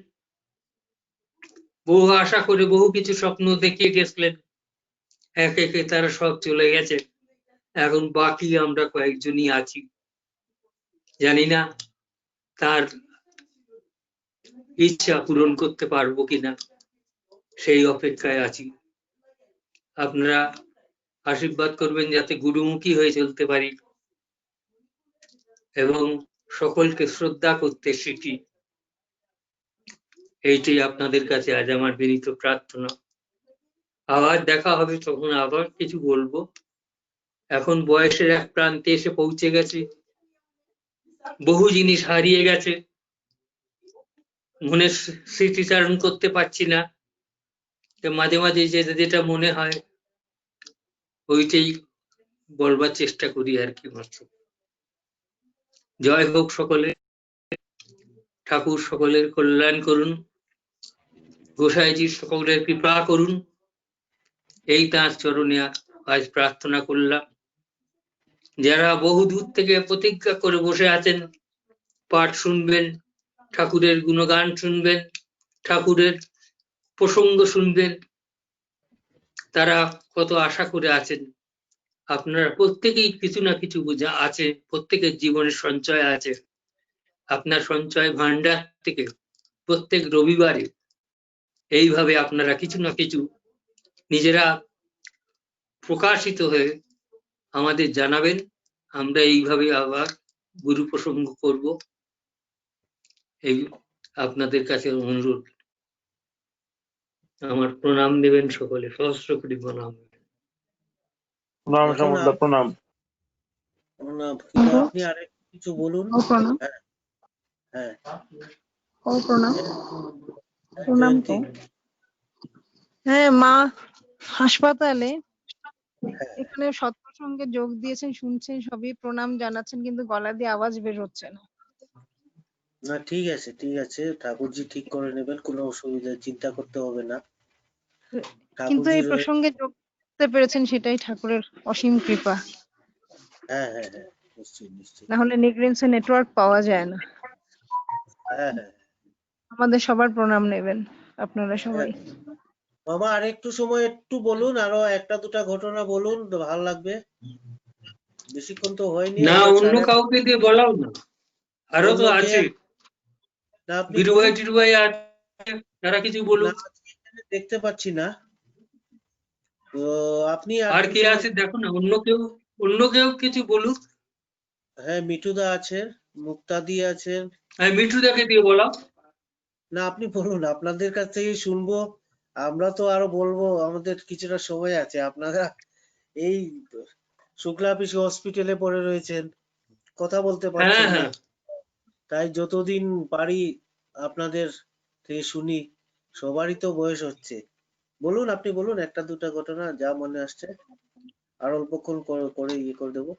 বহু আশা করে বহু কিছু স্বপ্ন দেখিয়ে গেছিলেন, এক একে তারা সব চলে গেছে। এখন বাকি আমরা কয়েকজনই আছি। জানি না তার ইচ্ছা পূরণ করতে পারবো কিনা, সেই অপেক্ষায় আছি। আপনারা আশীর্বাদ করবেন যাতে গুরুমুখী হয়ে চলতে পারি এবং সকলকে শ্রদ্ধা করতে শিখি। এইটাই আপনাদের কাছে আজ আমার বিনীত প্রার্থনা। আবার দেখা হবে, তখন আবার কিছু বলবো। এখন বয়সের এক প্রান্তে এসে পৌঁছে গেছে, বহু জিনিস হারিয়ে গেছে, মনের স্মৃতিচারণ করতে পারছি না। মাঝে মাঝে যেটা মনে হয় ওইটাই বলবার চেষ্টা করি আর কি মাত্র। জয় হোক সকলে, ঠাকুর সকলের কল্যাণ করুন, গোসাইজি সকলের কৃপা করুন, এই তাঁর চরণে আজ প্রার্থনা করলাম। যারা বহু দূর থেকে প্রতীক্ষা করে বসে আছেন, পাঠ শুনবেন, ঠাকুরের গুণগান শুনবেন, ঠাকুরের প্রসঙ্গ শুনবেন, তারা কত আশা করে আছেন। আপনারা প্রত্যেকেই কিছু না কিছু বোঝা আছে, প্রত্যেকের জীবনের সঞ্চয় আছে। আপনার সঞ্চয় ভান্ডার থেকে প্রত্যেক রবিবারে এইভাবে আপনারা কিছু না কিছু নিজেরা প্রকাশিত হয়ে আমাদের জানাবেন। আমরা এইভাবে আবার গুরু প্রসঙ্গ করব, এই আপনাদের কাছে অনুরোধ। আমার প্রণাম দেবেন সকলে, সহস্র কোটি প্রণাম। প্রণাম সমুদ্র, প্রণাম। আপনি আরেক কিছু বলুন। হ্যাঁ, প্রণাম। প্রণাম তো। হ্যাঁ, মা হাসপাতালে, এখানে সৎসঙ্গে যোগ দিয়েছেন, শুনছেন, সবই প্রণাম জানাচ্ছেন, কিন্তু গলা দিয়ে আওয়াজ বের হচ্ছে না। না ঠিক আছে, ঠিক আছে, ঠাকুরজি ঠিক করে নেবেন, কোনো অসুবিধা চিন্তা করতে হবে না। কিন্তু এই প্রসঙ্গে যোগ দিতে পেরেছেন, সেটাই ঠাকুরের অসীম কৃপা। হ্যাঁ হ্যাঁ হ্যাঁ, নিশ্চয়ই নিশ্চয়ই। না হলে নিগ্রেন্সে নেটওয়ার্ক পাওয়া যায় না। হ্যাঁ হ্যাঁ, আমাদের সবার প্রণাম নেবেন আপনারা সবাই। বাবা আর একটু সময় একটু বলুন, আরো একটা দুটা ঘটনা বলুন, ভালো লাগবে। বেশিক্ষণ তো হয়নি, না, আমরা অন্য কাউকে দিয়ে বলাও না, আরো তো অন্য কে? আছে, না আপনি বীরুভাই বলুন। টিরুভাই আছে, তারা কিছু না বলুক। আজকে এখানে দেখতে পাচ্ছি না, তো আপনি আর আর কে দুজন। আছে দেখো না, অন্য কেউ কিছু বলুক। হ্যাঁ, মিঠুদা আছেন, মুক্তাদি আছেন। আমি মিঠুদাকে দিয়ে বলাও। না আপনি বলুন, আপনাদের কাছ থেকে শুনবো। আমরা তো আরো বলবো, আমাদের কিছুটা সময় আছে। আপনারা এই শুক্লা পিসি হসপিটালে পড়ে রয়েছেন, কথা বলতে হ্যাঁ পারছেন না, হ্যাঁ, তাই যতদিন পারি আপনাদের থেকে শুনি। সবারই তো বয়স হচ্ছে। বলুন, আপনি বলুন একটা দুটা ঘটনা যা মনে আসছে, আর অল্পক্ষণ করে ইয়ে করে দেবো।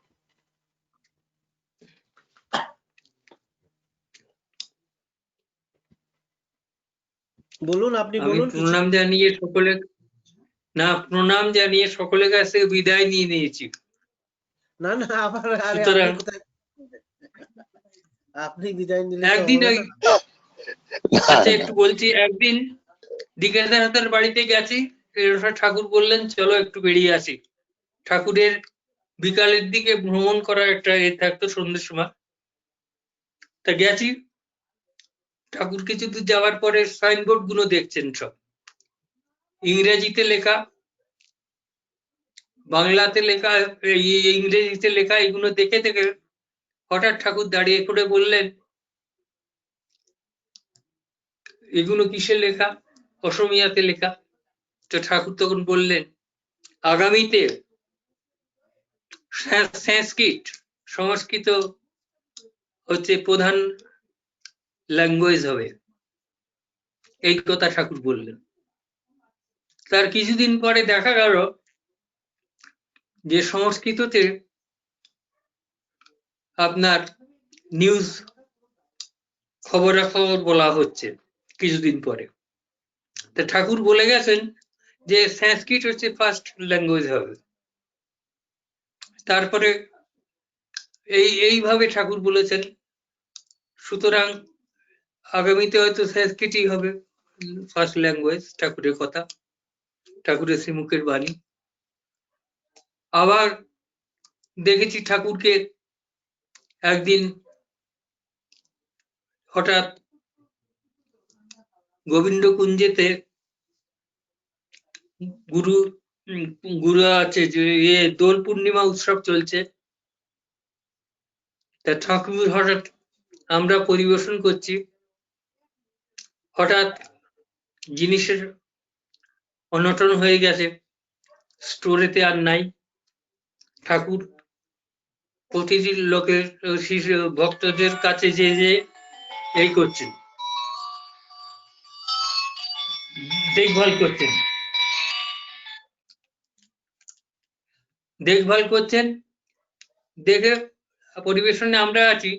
বলুন, আপনি আমি বলুন কিছু। প্রণাম জানিয়ে সকলের কাছ থেকে বিদায় নিয়ে নিয়েছি। না না, আবার আরে আপনি সুতরাং কোথায়, আপনি বিদায় নিলে তো একদিন হবে ওই, না। আচ্ছা একটু বলছি, একদিন দিকেদার হাতের বাড়িতে গেছি, ঠাকুর বললেন চলো একটু বেরিয়ে আসি। ঠাকুরের বিকালের দিকে ভ্রমণ করার একটা থাকতো সন্ধ্যের সময়, তা গেছি। ঠাকুর কিছু দূর যাওয়ার পরে সাইনবোর্ড গুলো দেখছেন, সব ইংরেজিতে লেখা, বাংলাতে লেখা, ইংরেজিতে লেখা, এগুলো দেখে দেখে হঠাৎ ঠাকুর দাঁড়িয়ে করে বললেন, এগুলো কিসের লেখা? অসমীয়াতে লেখা। তো ঠাকুর তখন বললেন, আগামীতে সংস্কৃত হচ্ছে প্রধান ল্যাঙ্গুয়েজ হবে, এই কথা ঠাকুর বললেন। তার কিছুদিন পরে দেখা গেল যে সংস্কৃততে আপনার নিউজ, খবরাখবর বলা হচ্ছে কিছুদিন পরে। তা ঠাকুর বলে গেছেন যে সংস্কৃত হচ্ছে ফার্স্ট ল্যাঙ্গুয়েজ হবে। তারপরে এইভাবে ঠাকুর বলেছেন। সুতরাং আগামীতে হয়তো সংস্কৃতই হবে ফার্স্ট ল্যাঙ্গুয়েজ, ঠাকুরের কথা, ঠাকুরের শ্রীমুখের বাণী। আবার দেখেছি ঠাকুরকে একদিন হঠাৎ গোবিন্দ কুঞ্জেতে গুরু আছে যে দোল পূর্ণিমা উৎসব চলছে, তা ঠাকুর হঠাৎ, আমরা পরিবেশন করছি, হঠাৎ জিনিসের অনটন হয়ে গেছে, স্টোরেতে আর নাই। ঠাকুর প্রতিটি লোকের শিশু ভক্তদের কাছে যে এই করছেন, দেখভাল করছেন। দেখে পরিবেশনে আমরা আছি,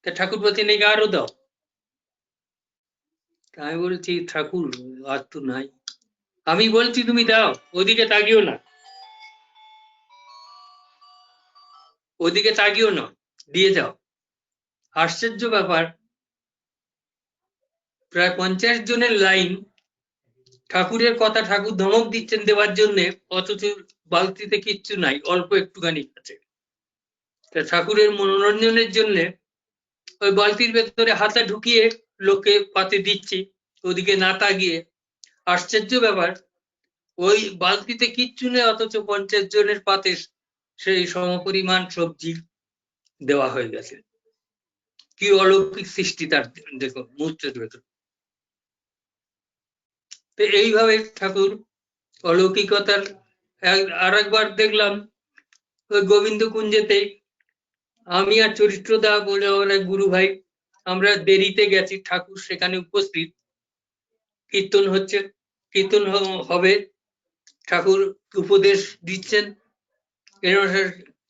তা ঠাকুর বলছেন এই আরো দাও। আমি বলছি ঠাকুর আর তো নাই। আমি বলছি তুমি দাও, ওদিকে তাকিও না, ওদিকে তাকিও না, দিয়ে যাও। আশ্চর্য ব্যাপার, প্রায় 50 জনের লাইন, ঠাকুরের কথা ঠাকুর ধমক দিচ্ছেন দেওয়ার জন্য, অথচ বালতিতে কিচ্ছু নাই, অল্প একটুখানি আছে। তা ঠাকুরের মনোরঞ্জনের জন্য ওই বালতির ভেতরে হাতা ঢুকিয়ে লোকে পাতে দিচ্ছি, ওদিকে না তাকিয়ে। আশ্চর্য ব্যাপার, ওই বালতিতে কিচ্ছু নেই, অথচ 50 জনের পাতে সেই সমপরিমাণ সবজি দেওয়া হয়ে গেছে। কি অলৌকিক সৃষ্টি তার, দেখো মুহূর্তের ভেতর। তো এইভাবে ঠাকুর অলৌকিকতার। আর একবার দেখলাম ওই গোবিন্দ কুঞ্জেতে, আমি আর চরিত্রদা বলে অনেক গুরু ভাই, আমরা দেরিতে গেছি, ঠাকুর সেখানে উপস্থিত, কীর্তন হচ্ছে, কীর্তন হবে, ঠাকুর উপদেশ দিচ্ছেন,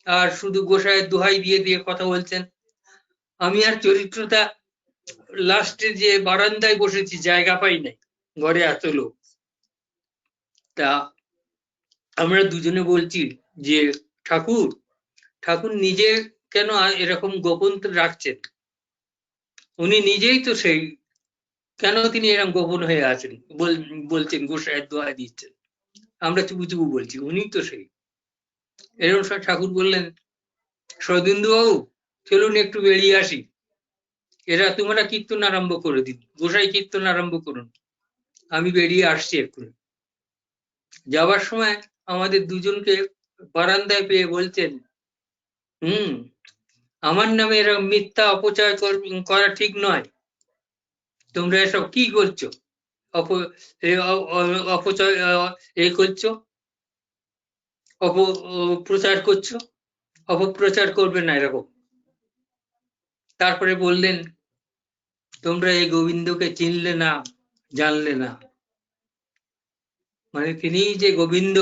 আর শুধু গোসাইয়ের দোহাই দিয়ে দিয়ে কথা বলছেন। আমি আর চরিত্রতা লাস্টে যে বারান্দায় বসেছি, জায়গা পাই নাই, ঘরে এত লোক। তা আমরা দুজনে বলছি যে ঠাকুর নিজে কেন এরকম গোপন রাখছেন? উনি নিজেই তো সেই, কেন তিনি এরকম গোপন হয়ে আছেন? বলছেন গোসাইয়ের দোহাই দিচ্ছেন, আমরা চুপু চুপু বলছি, উনি তো সেই। এরকম সব ঠাকুর বললেন শরদিন্দু বাবু চলুন একটু বেরিয়ে আসি, এরা তোমরা কীর্তন আরম্ভ করে দিন, গোসাই কীর্তন আরম্ভ করুন, আমি বেরিয়ে আসছি একটু। যাবার সময় আমাদের দুজনকে বারান্দায় পেয়ে বলছেন, আমার নামে এরা মিথ্যা অপচয় করা ঠিক নয়, তোমরা এসব কি করছো, অপচয় করছো, অপপ্রচার করছো, অপপ্রচার করবে না এরকম। তারপরে বললেন, তোমরা এই গোবিন্দকে চিনলে না, জানলে না। মানে তিনি যে গোবিন্দ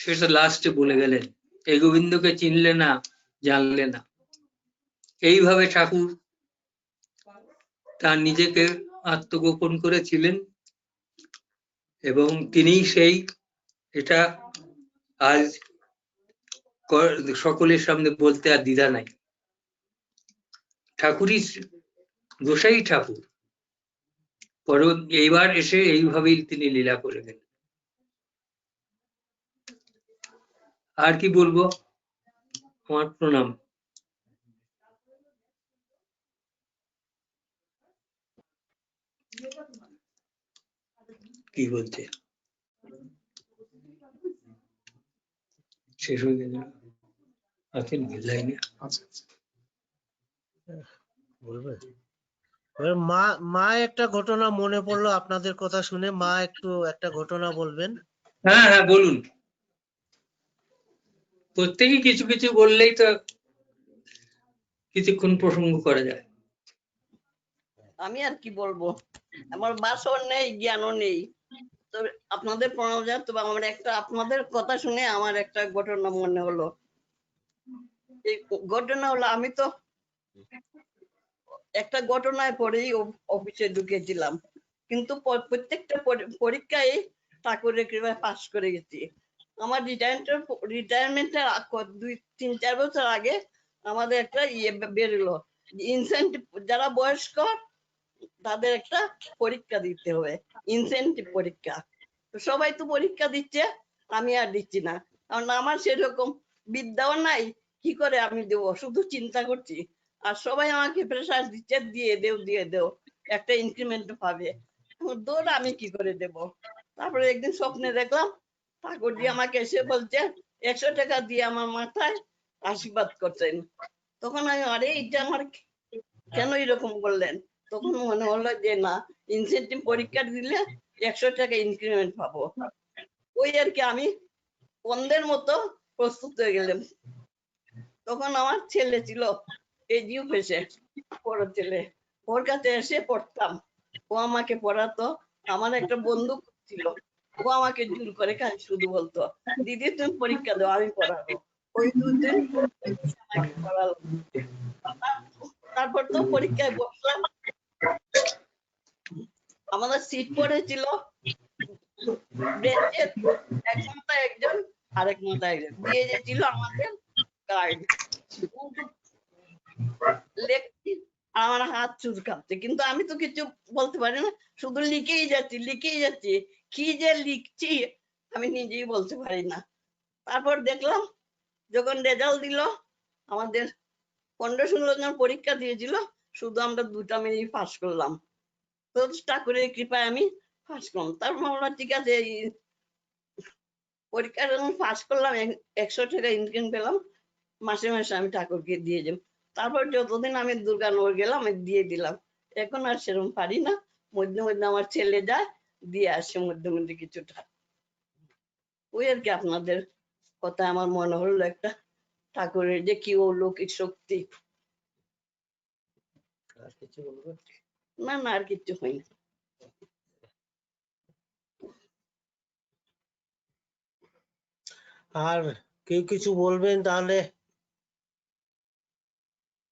সেটা লাস্টে বলে গেলেন, এই গোবিন্দকে চিনলে না, জানলে না। এইভাবে ঠাকুর তার নিজেকে আত্মগোপন করেছিলেন এবং তিনি সেই এটা আজ সকলের সামনে বলতে আর দ্বিধা নাই। ঠাকুরই গোসাই ঠাকুর এইবার এসে এইভাবেই তিনি লীলা করে গেলেন। আর কি বলবো, আমার প্রণাম। কি বলছে শেষ হয়ে গেল, আছেন লাইনে? বলবে এবার মা একটা ঘটনা মনে পড়লো আপনাদের কথা শুনে, মা একটু একটা ঘটনা বলবেন। হ্যাঁ হ্যাঁ বলুন, প্রত্যেকে কিছু কিছু বললেই তো কিছুক্ষণ প্রসঙ্গ করা যায়। আমি আর কি বলবো, আমার বাসও নেই, জ্ঞানও নেই, তবে আপনাদের প্রণাম জানাই। তবে আমার একটা, আপনাদের কথা শুনে আমার একটা ঘটনা মনে হলো। এই ঘটনা হলো, আমি তো একটা ঘটনায় পরেই অফিসে ঢুকেছিলাম, কিন্তু প্রত্যেকটা পরীক্ষায় ঠাকুরের কৃপায় পাস করে গেছি। আমার রিটায়ারমেন্টের 2-3-4 বছর আগে আমাদের একটা বেরোলো, ইনসেন্টিভ, যারা বয়স্ক তাদের একটা পরীক্ষা দিতে হবে, ইনসেন্টিভ পরীক্ষা। তো সবাই তো পরীক্ষা দিচ্ছে, আমি আর দিচ্ছি না, কারণ আমার সেরকম বিদ্যাও নাই, কি করে আমি দেবো, শুধু চিন্তা করছি। আর সবাই আমাকে প্রেসার দিচ্ছে, দিয়ে দেও একটা ইনক্রিমেন্ট পাবে, দৌড় আমি কি করে দেব। তারপরে একদিন স্বপ্নে দেখলাম ঠাকুরজি আমাকে এসে বলছে 100 টাকা দিয়ে আমার মাথায় আশীর্বাদ করছেন। তখন আমি, আরে এটা আমার কেন এরকম বললেন? তখন মনে হলো যে না, ইনসেন্টিভ পরীক্ষা দিলে 100 টাকা ইনক্রিমেন্ট পাবো। ওই আর কি, আমি বন্ধের মতো প্রস্তুত হয়ে গেলাম। তখন আমার ছেলে ছিল এই ইউপিএসে, বড় ছেলে, ওর কাছে এসে পড়তাম, ও আমাকে পড়াতো। আমার একটা বন্ধু ছিল, ও আমাকে জোর করে খালি শুধু বলতো, দিদি তুমি পরীক্ষা দাও, আমি পড়াবো। ওই 2 দিন আমাকে পড়ালো। তারপর তো পরীক্ষায় বসলাম, আমাদের সিট পড়েছিল বেঞ্চের এক মাথায় একজন, আরেক মাথায় একজন, দিয়ে ছিল আমাদের গাইড। লেখছি, আমার হাত চুলকাচ্ছে, কিন্তু আমি তো কিছু বলতে পারি না, শুধু লিখেই যাচ্ছি, কি যে লিখছি আমি নিজেই বলতে পারি না। তারপর দেখলাম যখন রেজাল্ট দিল, আমাদের 15-16 জন পরীক্ষা দিয়েছিল, শুধু আমরা 2টা মিনিট পাস করলাম। তো ঠাকুরের কৃপায় আমি পাস করলাম। তারপর আমরা ঠিক আছে, পরীক্ষা যখন পাস করলাম 100 টাকা ইনকাম পেলাম, মাসে মাসে আমি ঠাকুরকে দিয়ে যাব। তারপর যতদিন আমি দুর্গানগর গেলাম আমি দিয়ে দিলাম, এখন আর সেরকম পারি না, মধ্যে মধ্যে আমার ছেলে যায় দিয়ে আসে মধ্যে মধ্যে কিছুটা। ওই আর কি, আপনাদের কথা আমার মনে হলো একটা, ঠাকুরের যে কি অলৌকিক শক্তি। আর কিছু বলবেন? না না, আর কিছু হয়নি। আর কেউ কিছু বলবেন তাহলে?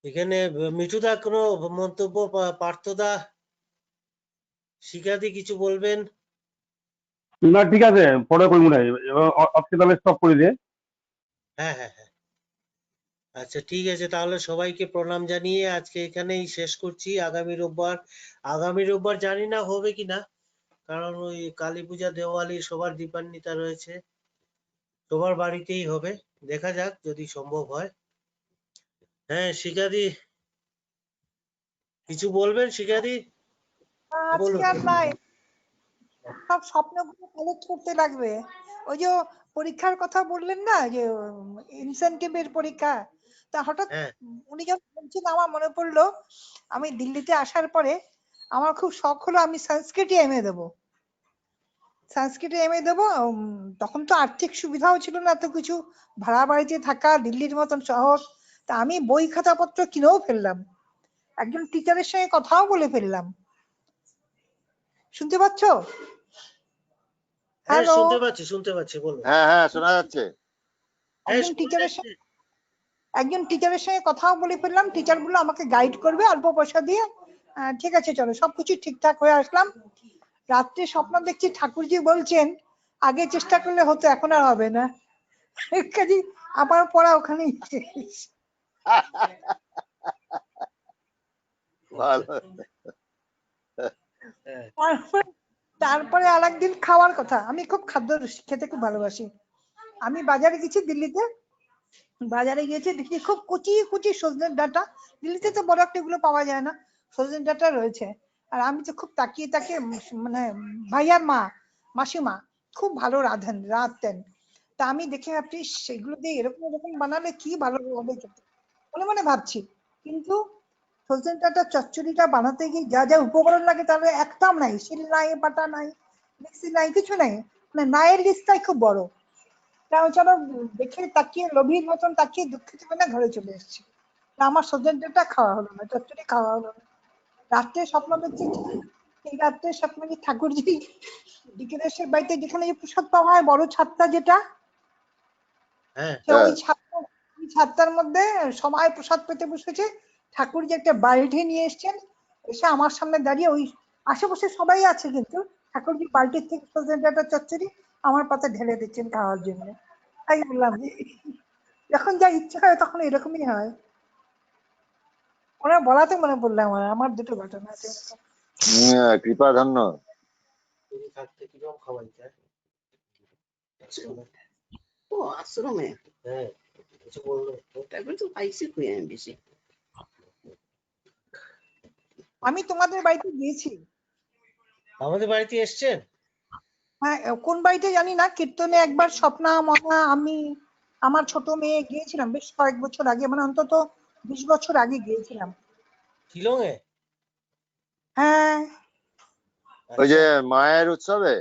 এখানে মিঠুদা কোনো মন্তব্য, পার্থদা, শিখাদি কিছু বলবেন? না ঠিক আছে, পরে করবো না, আজকে তাহলে স্টপ করে দিয়ে। হ্যাঁ হ্যাঁ হ্যাঁ, আচ্ছা ঠিক আছে, তাহলে সবাইকে প্রণাম জানিয়ে আজকে এখানেই শেষ করছি। আগামী রোববার জানি না হবে কিনা, কারণ ওই কালী পূজা, দেওয়ালি, সবার দীপান্বিতা রয়েছে, সবার বাড়িতেই হবে, দেখা যাক যদি সম্ভব হয়। হ্যাঁ শিখাদি, কিছু বলবেন শিখাদি? আজকে বলুন। আর নাই, সব স্বপ্নগুলো কালেক্ট করতে লাগবে। ওই যে পরীক্ষার কথা বললেন না, যে ইনসেনটিভের পরীক্ষা, তা হঠাৎ হ্যাঁ উনি যখন বলছেন আমার মনে পড়লো আমি দিল্লিতে আসার পরে আমার খুব শখ হলো আমি সংস্কৃতে এমএ দেবো। সংস্কৃতে এমএ দেবো। তখন তো আর্থিক সুবিধাও ছিল না এত কিছু, ভাড়া বাড়িতে থাকা, দিল্লির মতন শহর। তা আমি বই খাতাপত্র কিনেও ফেললাম, একজন টিচারের সঙ্গে কথাও বলে ফেললাম। শুনতে পাচ্ছ? হ্যাঁ হ্যালো, শুনতে পাচ্ছি বলুন। হ্যাঁ হ্যাঁ শোনা যাচ্ছে। হ্যাঁ একজন শোনা টিচারের যাচ্ছে। একজন টিচারের সঙ্গে কথাও বলে ফেললাম, টিচার বললো আমাকে গাইড করবে অল্প পয়সা দিয়ে। ঠিক আছে চলো, সবকিছু ঠিকঠাক হয়ে আসলাম। রাত্রে স্বপ্ন দেখছি ঠাকুরজি বলছেন আগে চেষ্টা করলে হতো, এখন আর হবে না। কাজে আবার পড়া ওখানেই শেষ। ভালো। হ্যাঁ তারপরে আরেকদিন খাওয়ার কথা, আমি খুব খাদ্য খেতে খুব ভালোবাসি। আমি বাজারে গেছি দিল্লিতে, বাজারে গিয়েছি দেখি খুব কুচি কুচি সজনের ডাঁটা, দিল্লিতে তো বড় একটা এগুলো পাওয়া যায় না, সজনের ডাঁটা রয়েছে। আর আমি তো খুব তাকিয়ে তাকিয়ে মানে ভাইয়ার মা, মাসিমা খুব ভালো রাঁধতেন। তা আমি দেখে ভাবছি সেগুলো দিয়ে এরকম এরকম বানালে কি ভালো হবে খেতে, মনে মনে ভাবছি। কিন্তু সজনের ডাঁটার চচ্চড়িটা বানাতে গিয়ে যা যা উপকরণ লাগে তাহলে একটাও নাই, শিল নাই, পাটা নাই, মিক্সি নাই, কিছু নাই। মানে নায়ের লিস্টটাই খুব বড়। তাও চলো দেখে তাকিয়ে লোভীর মতন তাকিয়ে দুঃখিত মনে ঘরে চলে এসেছি। আমার সজনেটা খাওয়া হলো না, চচ্চড়ি খাওয়া হলো না। রাত্রে স্বপ্ন দেখছি, এই রাত্রে স্বপ্ন যে ঠাকুরজি ডিকেরেশের বাড়িতে যেখানে যে প্রসাদ পাওয়া হয় বড় ছাদটা যেটা, হ্যাঁ তো হ্যাঁ ওই ছাদটার মধ্যে সবাই প্রসাদ পেতে বসেছে। ঠাকুরজি একটা বালতি নিয়ে এসেছেন, এসে আমার সামনে দাঁড়িয়ে, ওই আশেপাশে সবাই আছে কিন্তু ঠাকুরজি বালতির থেকে সজনেটা চচ্চড়ি আমার পাতে ঢেলে দিচ্ছেন খাওয়ার জন্য। তাই বললাম যে যখন যা ইচ্ছা হয় তখন এরকমই হয়। ওরা বলাতে মনে পড়লো আমার আমার দুটো ঘটনা আছে এরকম। কৃপা ধন্য। তুমি থাকতে কিরকম খাওয়াই যায়? ও আশ্রমে হ্যাঁ কিছু বললো? তারপরে তো পাইছি কই আমি বেশি। আমি তোমাদের বাড়িতে গিয়েছি। আমাদের বাড়িতে এসছেন? হ্যাঁ, কোন বাড়িতে জানি না, কীর্তনে একবার স্বপ্না, মনা, আমি, আমার ছোট মেয়ে গিয়েছিলাম বেশ কয়েক বছর আগে, মানে অন্তত 20 বছর আগে গিয়েছিলাম। শিলং এ? হ্যাঁ ওই যে আচ্ছা মায়ের উৎসবে।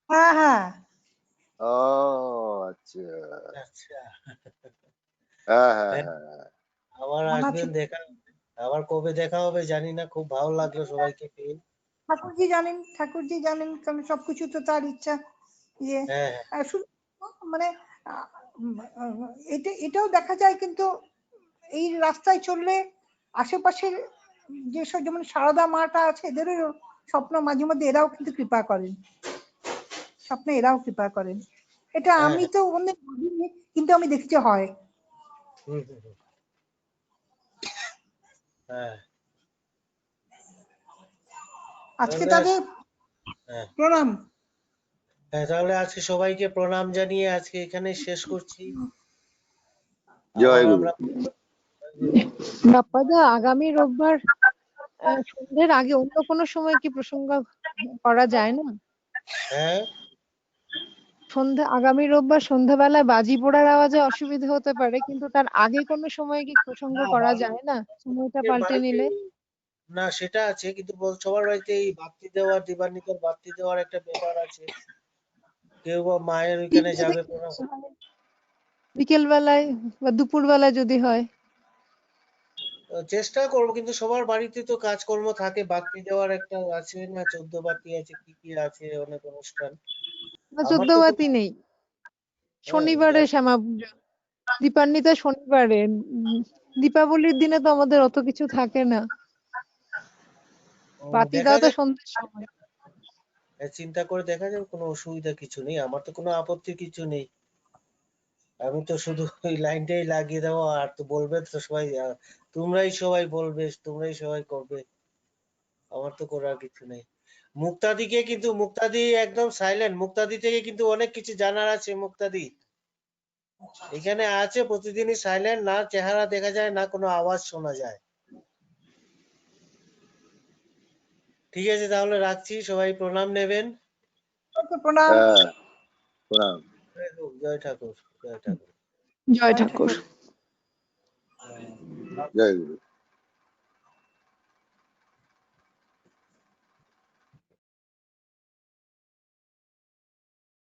হ্যাঁ হ্যাঁ। ও আচ্ছা। আচ্ছা। হ্যাঁ হ্যাঁ হ্যাঁ, হ্যাঁ। আবার মনে আসবেন ঠিক, দেখা, আবার কবে দেখা হবে জানি না, খুব ভালো লাগলো সবাইকে পেয়ে। ঠাকুরজি জানেন, ঠাকুরজি জানেন, কারণ সবকিছু তো তার ইচ্ছা। ইয়ে হ্যাঁ হ্যাঁ শুধু মানে আহ, এটাও দেখা যায় কিন্তু এই রাস্তায় চললে আশেপাশের যেসব যেমন সারদা মাটা আছে এদেরও স্বপ্ন মাঝে মধ্যে এরাও কিন্তু কৃপা করেন, স্বপ্নে এরাও কৃপা করেন। এটা হ্যাঁ আমি হ্যাঁ তো অনেক ভাবিনি, কিন্তু আমি দেখছি হয়। হুম হুম হুম, হ্যাঁ আজকে তাহলে তাদের হ্যাঁ প্রণাম। হ্যাঁ তাহলে আজকে সবাইকে প্রণাম জানিয়ে আজকে এখানে শেষ করছি। আবার জয় গুরু। আমরা বাপ্পাদা, আগামী রোববার সন্ধ্যের আগে অন্য কোনো সময় কি প্রসঙ্গ করা যায় না? হ্যাঁ আগামী রোববার সন্ধ্যাবেলায় বাজি পোড়ার আওয়াজে অসুবিধা হতে পারে, কিন্তু তার আগে কোনো সময় কি প্রসঙ্গ না করা যায় না, সময়টা পাল্টে বাড়িতে নিলে? না সেটা আছে, কিন্তু সবার বাড়িতে এই বাতি দেওয়ার, দিবানিকার বাতি দেওয়ার একটা ব্যাপার আছে। কেউ বা মায়ের ওইখানে যাবে প্রণাম। বিকেল বেলায় বা দুপুর বেলায় যদি হয়। চেষ্টা করবো, কিন্তু সবার বাড়িতে তো কাজকর্ম থাকে, বাতি দেওয়ার একটা আছে না, 14 বাতি আছে, কি কি আছে, অনেক অনুষ্ঠান। না, আমার 14 তো কোনো বাতি নেই, হ্যাঁ শনিবারে শ্যামা পুজো, দীপান্বিতা শনিবারে। দীপাবলির দিনে তো আমাদের অত কিছু থাকে না, বাতি দেখা দাও তো যাক, সন্ধ্যের সময়। চিন্তা করে দেখা যাবে, কোনো অসুবিধা কিছু নেই, আমার তো কোনো আপত্তি কিছু নেই। আমি তো শুধু ওই লাইনটাই লাগিয়ে দেবো, আর তো বলবে তো সবাই, তোমরাই সবাই বলবে, তোমরাই সবাই করবে, আমার তো করার কিছু নেই। মুক্তাদিকে কিন্তু, মুক্তাদি একদম সাইলেন্ট, মুক্তাদি থেকে কিন্তু অনেক কিছু জানার আছে। মুক্তাদি এখানে আছে প্রতিদিনই সাইলেন্ট, না চেহারা দেখা যায় না কোনো আওয়াজ শোনা যায়। ঠিক আছে, তাহলে রাখছি, সবাই প্রণাম নেবেন। ওকে, প্রণাম। হ্যাঁ, প্রণাম। জয় ঠাকুর, জয় ঠাকুর। জয় ঠাকুর। জয় গুরু।